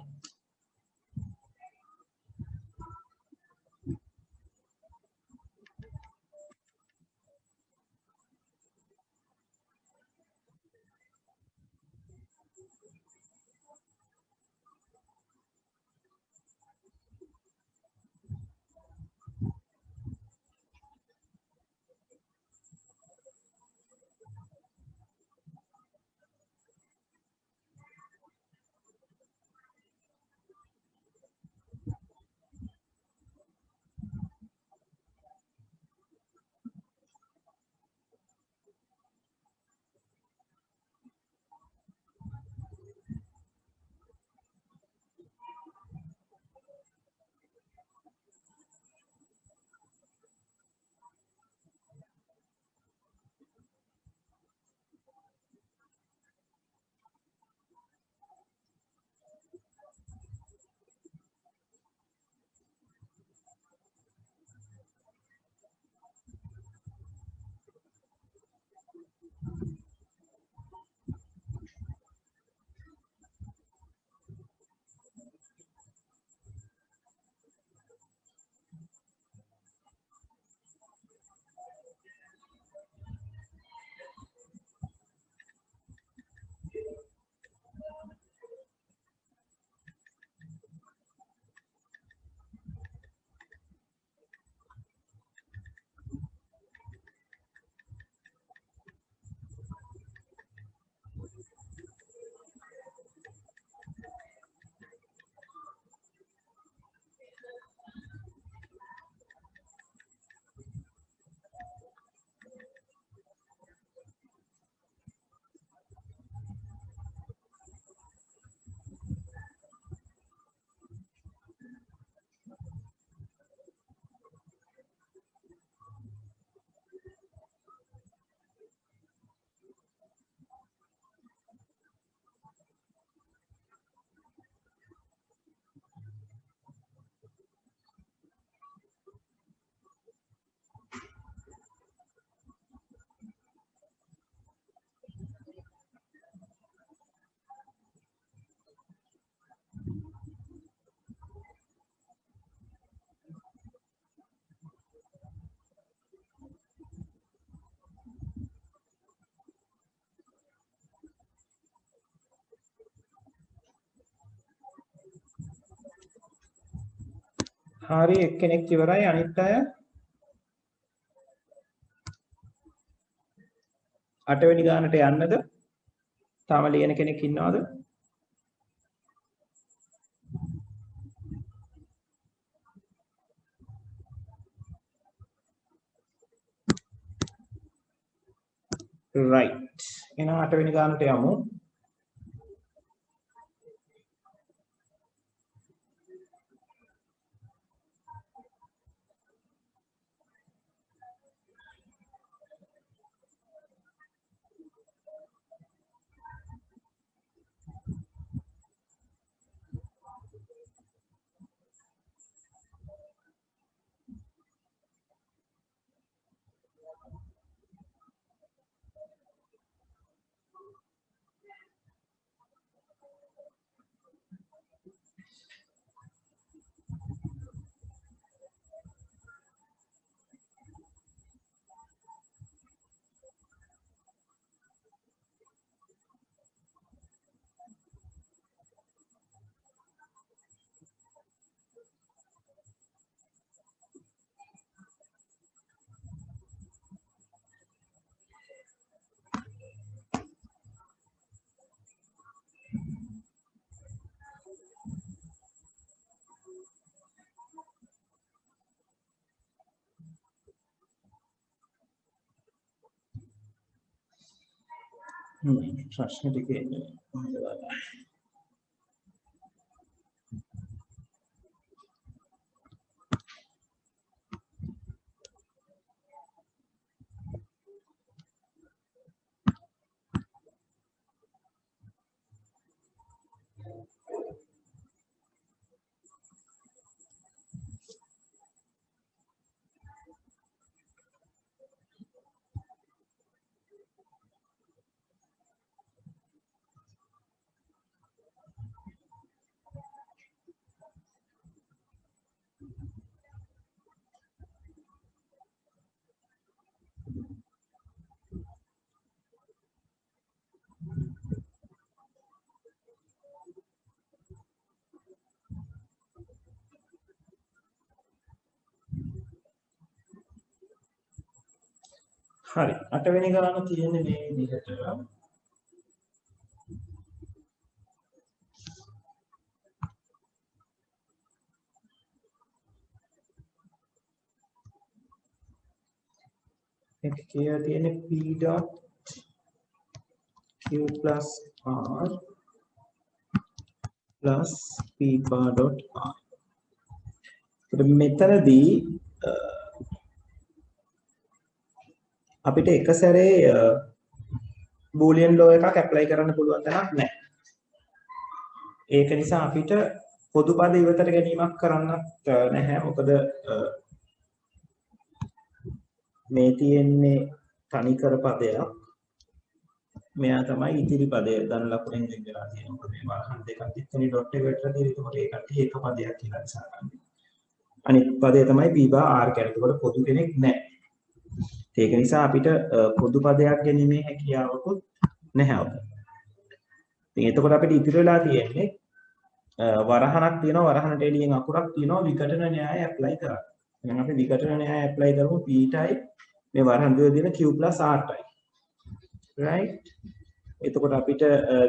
හරි එක්කෙනෙක් ඉවරයි අනිත් අය 8 වෙනි ගානට යන්නද? තාම ලියන කෙනෙක් ඉන්නවද? right. එහෙනම් 8 වෙනි ගානට යමු. ප්‍රශ්න ටික එන්නේ. හරි 8 වෙනි ගාන තියෙන්නේ මේ විදිහට. එක කියලා තියෙන්නේ p dot q plus r plus p bar dot r. මෙතනදී අපිට එක සැරේ බූලියන් ලෝ එකක් ඇප්ලයි කරන්න පුළුවන් තරක් නැහැ. ඒක නිසා අපිට පොදු පද ඉවතට ගැනීමක් කරන්නත් නැහැ. මොකද මේ තියෙන්නේ තනිකර පදයක්. මෙයා තමයි ඉතිරි පදය ධන ලකුණෙන් දෙන්න වෙලා තියෙනවා. මොකද මේ වරහන් දෙකක් එක්කනේ ඩොට් එක වැටලා තියෙන්නේ. ඒකට ඒක පදයක් කියලා හිතාගන්න. අනිත් පදය තමයි p bar r කියන්නේ. ඒකට පොදු කෙනෙක් නැහැ. ඒක නිසා අපිට පොදු පදයක් ගැනීමේ හැකියාවකුත් නැහැ අපිට. ඉතින් එතකොට අපිට ඉතිරි වෙලා තියෙන්නේ වරහණක් තියෙනවා වරහණට එළියෙන් අකුරක් තියෙනවා විකටන න්‍යාය ඇප්ලයි කරන්න. එහෙනම් අපි විකටන න්‍යාය ඇප්ලයි කරමු p ටයි මේ වරහණ දෙක දෙන q r ටයි. right? එතකොට අපිට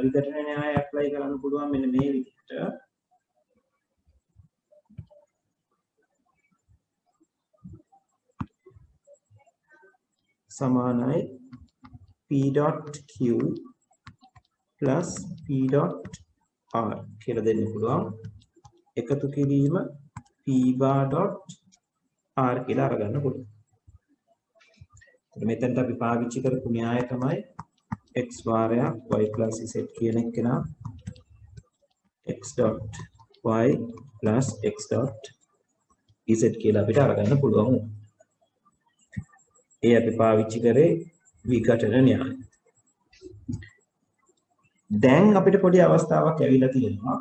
විකටන න්‍යාය ඇප්ලයි කරන්න පුළුවන් මෙන්න මේ විදිහට. සමානයි p dot q plus p dot r කියලා දෙන්න පුළුවන්. එකතු කිරීම p bar dot r කියලා අරගන්න පුළුවන්. මෙතනට අපි පාවිච්චි කරපු න්‍යාය තමයි x වාරයක් y plus z කියන එක නා x dot y plus x dot z කියලා අපිට අරගන්න පුළුවන්. ඒ අපි පාවිච්චි කරේ විඝටන න්‍යාය. දැන් අපිට පොඩි අවස්ථාවක් ඇවිල්ලා තියෙනවා.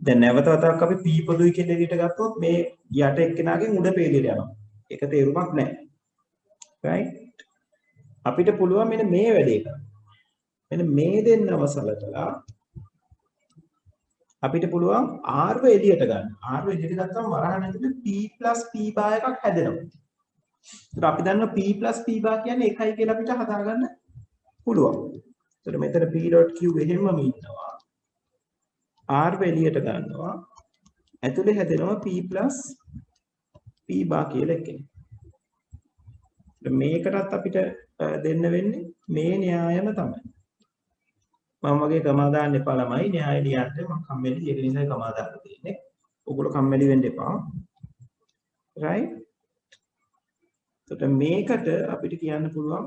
දැන් නැවත වතාවක් අපි p පොදුයි කියලා එළියට ගත්තොත් මේ යට එක්කෙනාගෙන් උඩ පෙළියට යනවා. ඒක තේරුමක් නැහැ. right? අපිට පුළුවන් මෙන්න මේ වැඩේ කරන්න. මෙන්න මේ දෙන්නව සලකලා අපිට පුළුවන් R ව එළියට ගන්න. R ව එළියට ගත්තම වරහන් ඇතුලේ P + P bar එකක් හැදෙනවා. ඒත් අපි දන්නවා P + P bar කියන්නේ එකයි කියලා අපිට හදාගන්න පුළුවන්. ඒත් මෙතන P.Q එහෙමම ඉන්නවා. R ව එළියට ගන්නවා. ඇතුලේ හැදෙනවා P + P bar කියලා එකක්. මේකටත් අපිට දෙන්න වෙන්නේ මේ න්‍යායම තමයි. මම වගේ කමා දාන්න එපා ළමයි න්‍යාය ලියන්න මම කම්මැලි ඒක නිසා කමා දාන්න තියෙන්නේ. ඔයගොල්ලෝ කම්මැලි වෙන්න එපා. right? එතකොට මේකට අපිට කියන්න පුළුවන්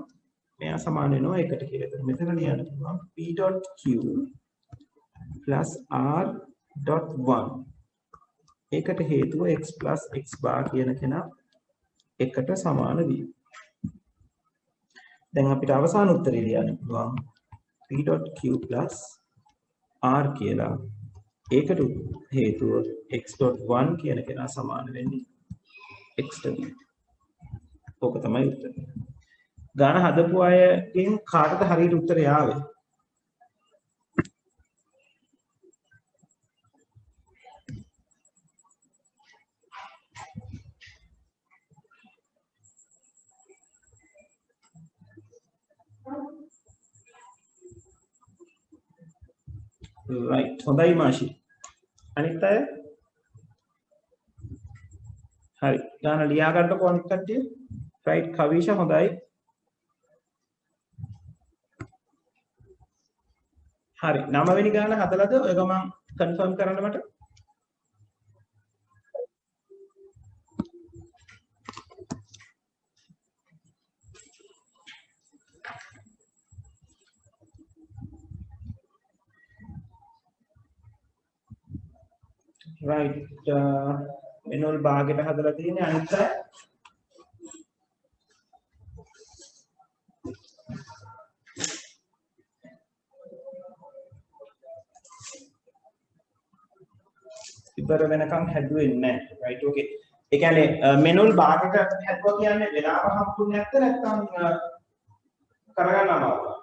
මෙයා සමාන වෙනවා එකට කියලා. එතකොට මෙතන ලියන්න පුළුවන් p.q + r.1. ඒකට හේතුව x + x bar කියන කෙනා එකට සමාන වීම. දැන් අපිට අවසාන උත්තරේ ලියන්න පුළුවන් p.q + r කියලා. ඒකට හේතුව x.1 කියන කෙනා සමාන වෙන්නේ x ට. ඕක තමයි උත්තරේ. ගාන හදපු අයගෙන් කාටද හරියට උත්තරය ආවේ? right හොඳයි මාෂි. අනිත් අය හරි ගාන ලියා ගන්නකො අනිත් කට්ටිය. right කවිෂ හොඳයි. හරි 9 වෙනි ගාන හදලාද ඔය ගමන් කන්ෆර්ම් කරන්න මට. right මෙනෝල් භාගයට හදලා තියෙන්නේ අනිත් අය ඉබර වෙනකම් හැදුවේ නැහැ right okay ඒ කියන්නේ මෙනෝල් භාගයට හැදුවා කියන්නේ වෙලාව හම්බුනේ නැත්නම් කරගන්න අමාරුයි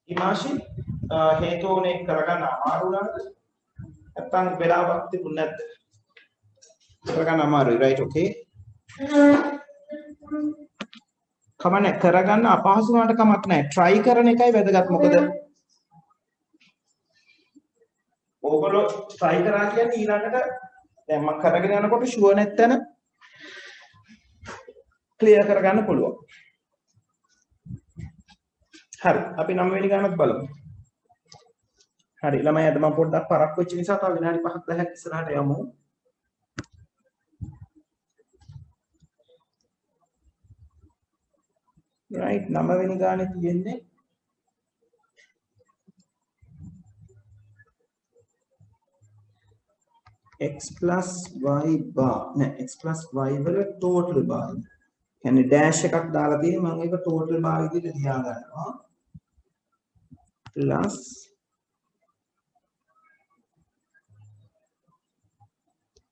ඉමාෂි හේතුෝනේ කරගන්න අමාරු නේද නැත්නම් වෙලාවක් තිබුණ නැද්ද කරගන්න අමාරුයි right okay කමන්නේ කරගන්න අපහසු වුණාට කමක් නැහැ try කරන එකයි වැදගත් මොකද ඕගොල්ලෝ try කරා කියන්නේ ඊළඟට දැන් මම කරගෙන යනකොට sure නැත්නම් clear කරගන්න පුළුවන් හරි අපි 9 වෙනි ගානක් බලමු හරි ළමයි අද මම පොඩ්ඩක් පරක් වෙච්ච නිසා තව විනාඩි 5ක් 10ක් ඉස්සරහට යමු right 9 වෙනි ගානේ තියෙන්නේ x plus y bar නෑ x plus y වල total bar කියන්නේ dash එකක් දාලා තියෙන්නේ මම ඒක total bar විදිහට ලියා ගන්නවා plus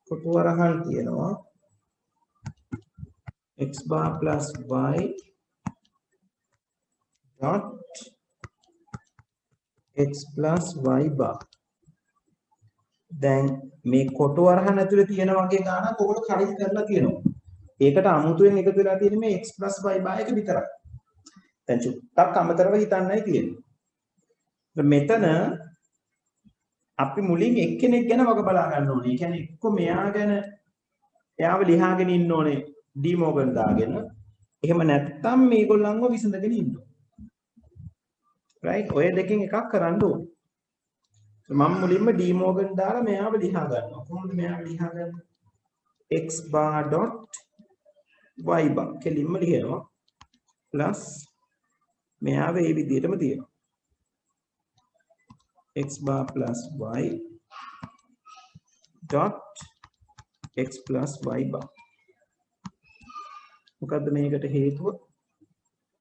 කොටුවරහන් තියෙනවා x bar plus y dot x plus y bar දැන් මේ කොටුවරහන් ඇතුලේ තියෙන වගේ ගානක් ඔයගොල්ලෝ කලින් කරලා තියෙනවා ඒකට අමුතුවෙන් එකතු වෙලා තියෙන්නේ මේ x plus y bar එක විතරයි දැන් චුට්ටක් අමතරව හිතන්නයි තියෙන්නේ මෙතන අපි මුලින් එක්කෙනෙක් ගැන වග බලා ගන්න ඕනේ. ඒ කියන්නේ එක්ක මෙයා ගැන එයාව ලියාගෙන ඉන්න ඕනේ ඩී මෝගන් දාගෙන. එහෙම නැත්නම් මේගොල්ලන්ව විසඳගෙන ඉන්න ඕනේ. right? ඔය දෙකෙන් එකක් කරන්න ඕනේ. මම මුලින්ම ඩී මෝගන් දාලා මෙයාව ලියා ගන්නවා. කොහොමද මෙයාව ලියාගන්නේ? x bar dot y bar කෙලින්ම ලියනවා. plus මෙයාව මේ විදිහටම තියෙනවා. x bar plus y dot x plus y bar මොකද්ද මේකට හේතුව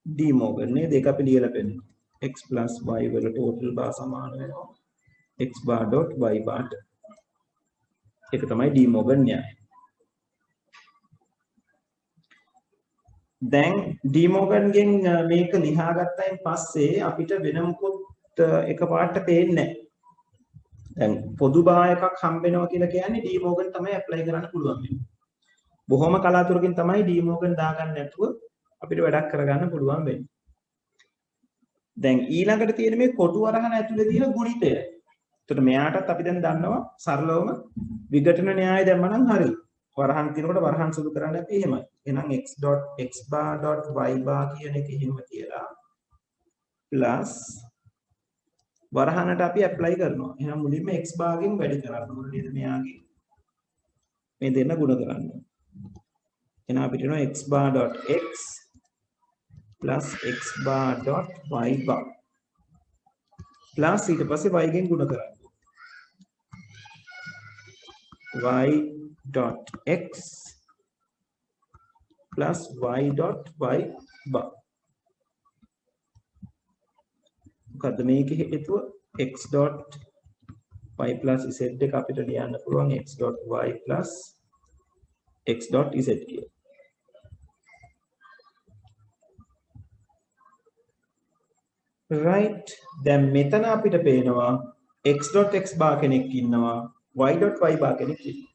डी මෝගන් නේද ඒක අපි ලියලා පෙන්නනවා x plus y වල total bar සමාන වෙනවා x bar dot y bar ඒක තමයි डी මෝගන් න්‍යාය දැන් ඩීමෝගන්ගෙන් මේක ලියා ගත්තයින් පස්සේ අපිට වෙන මොකොත් එකපාරට පේන්නේ නැහැ. දැන් පොදු බා එකක් හම්බ වෙනවා කියලා කියන්නේ ඩීමෝගන් තමයි ඇප්ලයි කරන්න පුළුවන් වෙන්නේ. බොහොම කලාතුරකින් තමයි ඩීමෝගන් දාගන්න නැතුව අපිට වැඩක් කරගන්න පුළුවන් වෙන්නේ. දැන් ඊළඟට තියෙන මේ කොටු වරහන ඇතුලේ තියෙන ගුණිතය. එතකොට මෙයාටත් අපි දැන් දන්නවා සරලවම විඝටන න්‍යාය දැම්මනම් හරියි. වරහන් තියෙනකොට වරහන් සුදු කරන්න අපි එහෙමයි. එහෙනම් x.y කියන එක එහෙම කියලා ප්ලස් වරහනට අපි ඇප්ලයි කරනවා. එහෙනම් මුලින්ම x ගෙන් වැඩි කරන්න ඕනේ නේද මෙයාගේ. මේ දෙන්න ගුණ කරන්න. එහෙනම් අපිට එනවා x.x plus x.y plus ඊට පස්සේ y ගෙන් ගුණ කරන්න. y.x plus y.y bar. මොකද්ද මේකේ හේතුව x.y plus z එක අපිට ලියන්න පුළුවන් x.y plus x.z කියලා. right දැන් මෙතන අපිට පේනවා x.x bar කෙනෙක් ඉන්නවා y.y bar කෙනෙක් ඉන්නවා.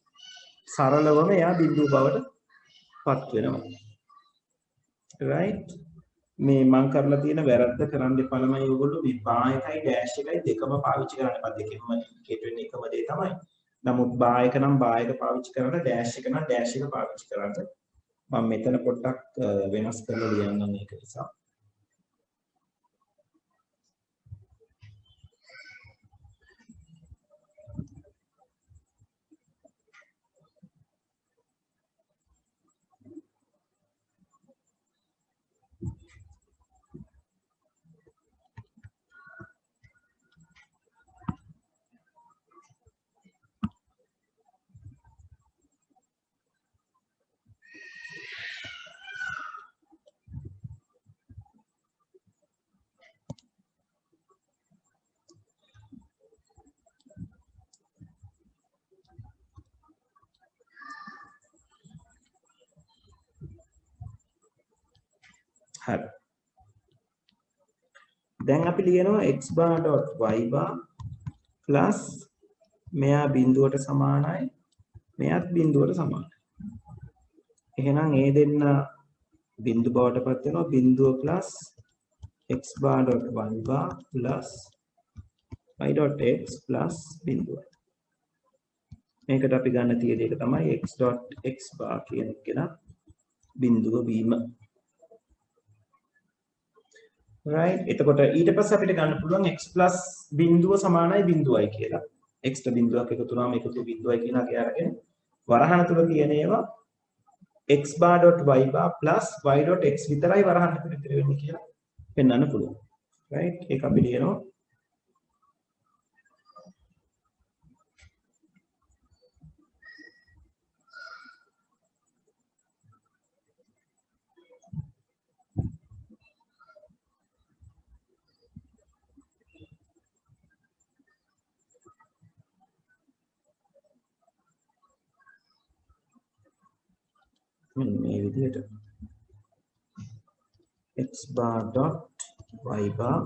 සරලවම එයා බිඳුව බවට පත් වෙනවා. right මේ මම කරලා තියෙන වැරද්ද කරන්න එපා ළමයි ඔයගොල්ලෝ මේ බා එකයි ඩෑෂ් එකයි දෙකම පාවිච්චි කරන්න එපා. දෙකෙන්ම ඉන්ඩිකේට් වෙන්නේ එකම දේ තමයි. නමුත් බා එක නම් බා එක පාවිච්චි කරන්න ඩෑෂ් එක නම් ඩෑෂ් එක පාවිච්චි කරන්න. මම මෙතන පොඩ්ඩක් වෙනස් කරලා ලියන්නම් මේක නිසා. හරි. දැන් අපි ලියනවා x bar.y bar plus මෙයා බිඳුවට සමානයි මෙයාත් බිඳුවට සමානයි. එහෙනම් ඒ දෙන්න බිඳු බවට පත් වෙනවා බිඳුව plus x bar.y bar plus y.x plus බිඳුව. මේකට අපි ගන්න තියෙන එක තමයි x.x bar කියන එක බිඳුව වීම. right එතකොට ඊට පස්සේ අපිට ගන්න පුළුවන් x plus බිඳුව සමානයි බිඳුවයි කියලා. x ට බිඳුවක් එකතු වුණාම එකතු බිඳුවයි කියන එක අරගෙන වරහන තුල තියෙන ඒවා x bar.y bar plus y.x විතරයි වරහන් තුල ඉතිරි වෙන්නේ කියලා පෙන්වන්න පුළුවන්. right ඒක අපි ලියනවා මේ විදිහට x bar dot y bar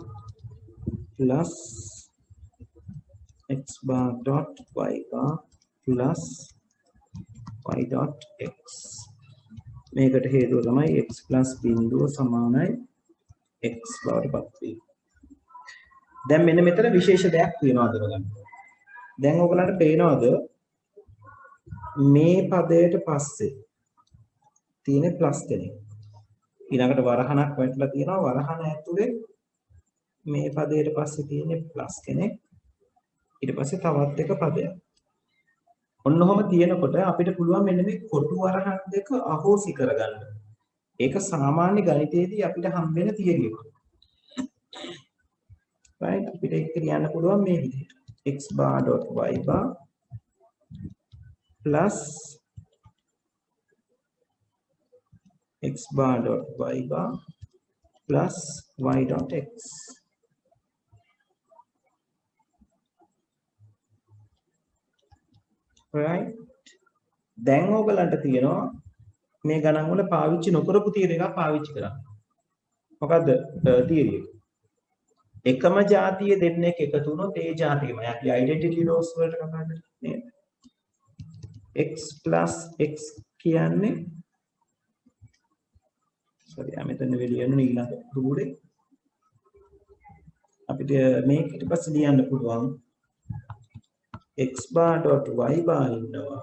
plus x bar dot y bar plus y dot x මේකට හේතුව තමයි x plus බිඳුව සමානයි x බවට පත් වීම. දැන් මෙන්න මෙතන විශේෂ දෙයක් තියෙනවාද බලන්න. දැන් ඔයගලන්ට පේනවද මේ පදයට පස්සේ තියෙන ප්ලස් කෙනෙක්. ඊළඟට වරහනක් වැටලා තියෙනවා වරහන ඇතුලේ මේ පදයට පස්සේ තියෙන ප්ලස් කෙනෙක්. ඊට පස්සේ තවත් එක පදයක්. ඔන්න ඔහම තියෙනකොට අපිට පුළුවන් මෙන්න මේ කොටු වරහන් දෙක අහෝසි කරගන්න. ඒක සාමාන්‍ය ගණිතයේදී අපිට හම්බ වෙන තියරියක්. right අපිට ඒක කියන්න පුළුවන් මේ විදිහට. x bar.y bar plus x bar.y bar plus y.x. right දැන් ඕගලන්ට තියෙනවා මේ ගණන් වල පාවිච්චි නොකරපු තියර එකක් පාවිච්චි කරන්න. මොකද්ද තියරි එක? එකම ජාතිය දෙන්නෙක් එකතු වුණොත් ඒ ජාතියම අපි ඩෙන්ටිටි ලෝස් වලට කතා කරන්නේ නේද? x + x කියන්නේ sorry මෙතන වෙලියන ඊළඟ රූලේ අපිට මේක ඊට පස්සේ ලියන්න පුළුවන් x bar.y bar ඉන්නවා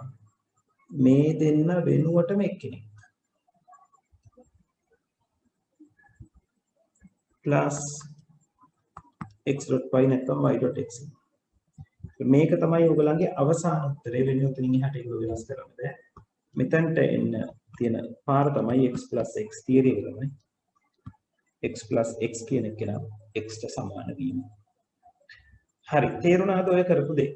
මේ දෙන්න වෙනුවටම එක්කෙනෙක් plus x.y නැත්නම් y.x මේක තමයි ඔයගලගේ අවසාන උත්තරේ වෙන්නේ. උතනින් එහාට ඒක වෙනස් කරන්න බෑ. මෙතනට එන්න තියෙන පාර තමයි x + x තියරි එක තමයි. x + x කියන එක නම් x ට සමාන වීම. හරි. තේරුණාද ඔය කරපු දේ?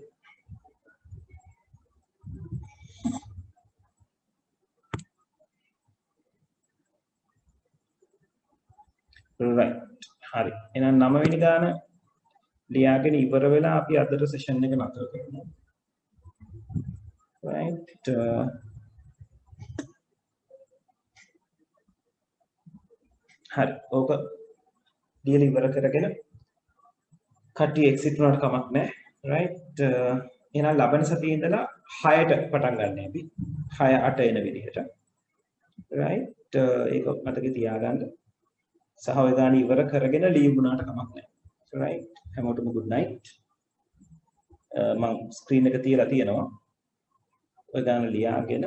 right. හරි. එහෙනම් 9 වෙනි ගාන ලියාගෙන ඉවර වෙලා අපි අදට සෙෂන් එක නතර කරමු. right. හරි. ඕක ලියලා ඉවර කරගෙන කට්ටිය එක්සිට් වුණාට කමක් නැහැ. right. එහෙනම් ලබන සතියේ ඉඳලා 6ට පටන් ගන්න අපි. 6 8 එන විදිහට. right. ඒක මතකේ තියාගන්න. සහ ඔය ගාන ඉවර කරගෙන ලීව් වුණාට කමක් නැහැ. right. හැමෝටම good night. මම ස්ක්‍රීන් එක තියලා තියෙනවා. ඔය ගාන ලියාගෙන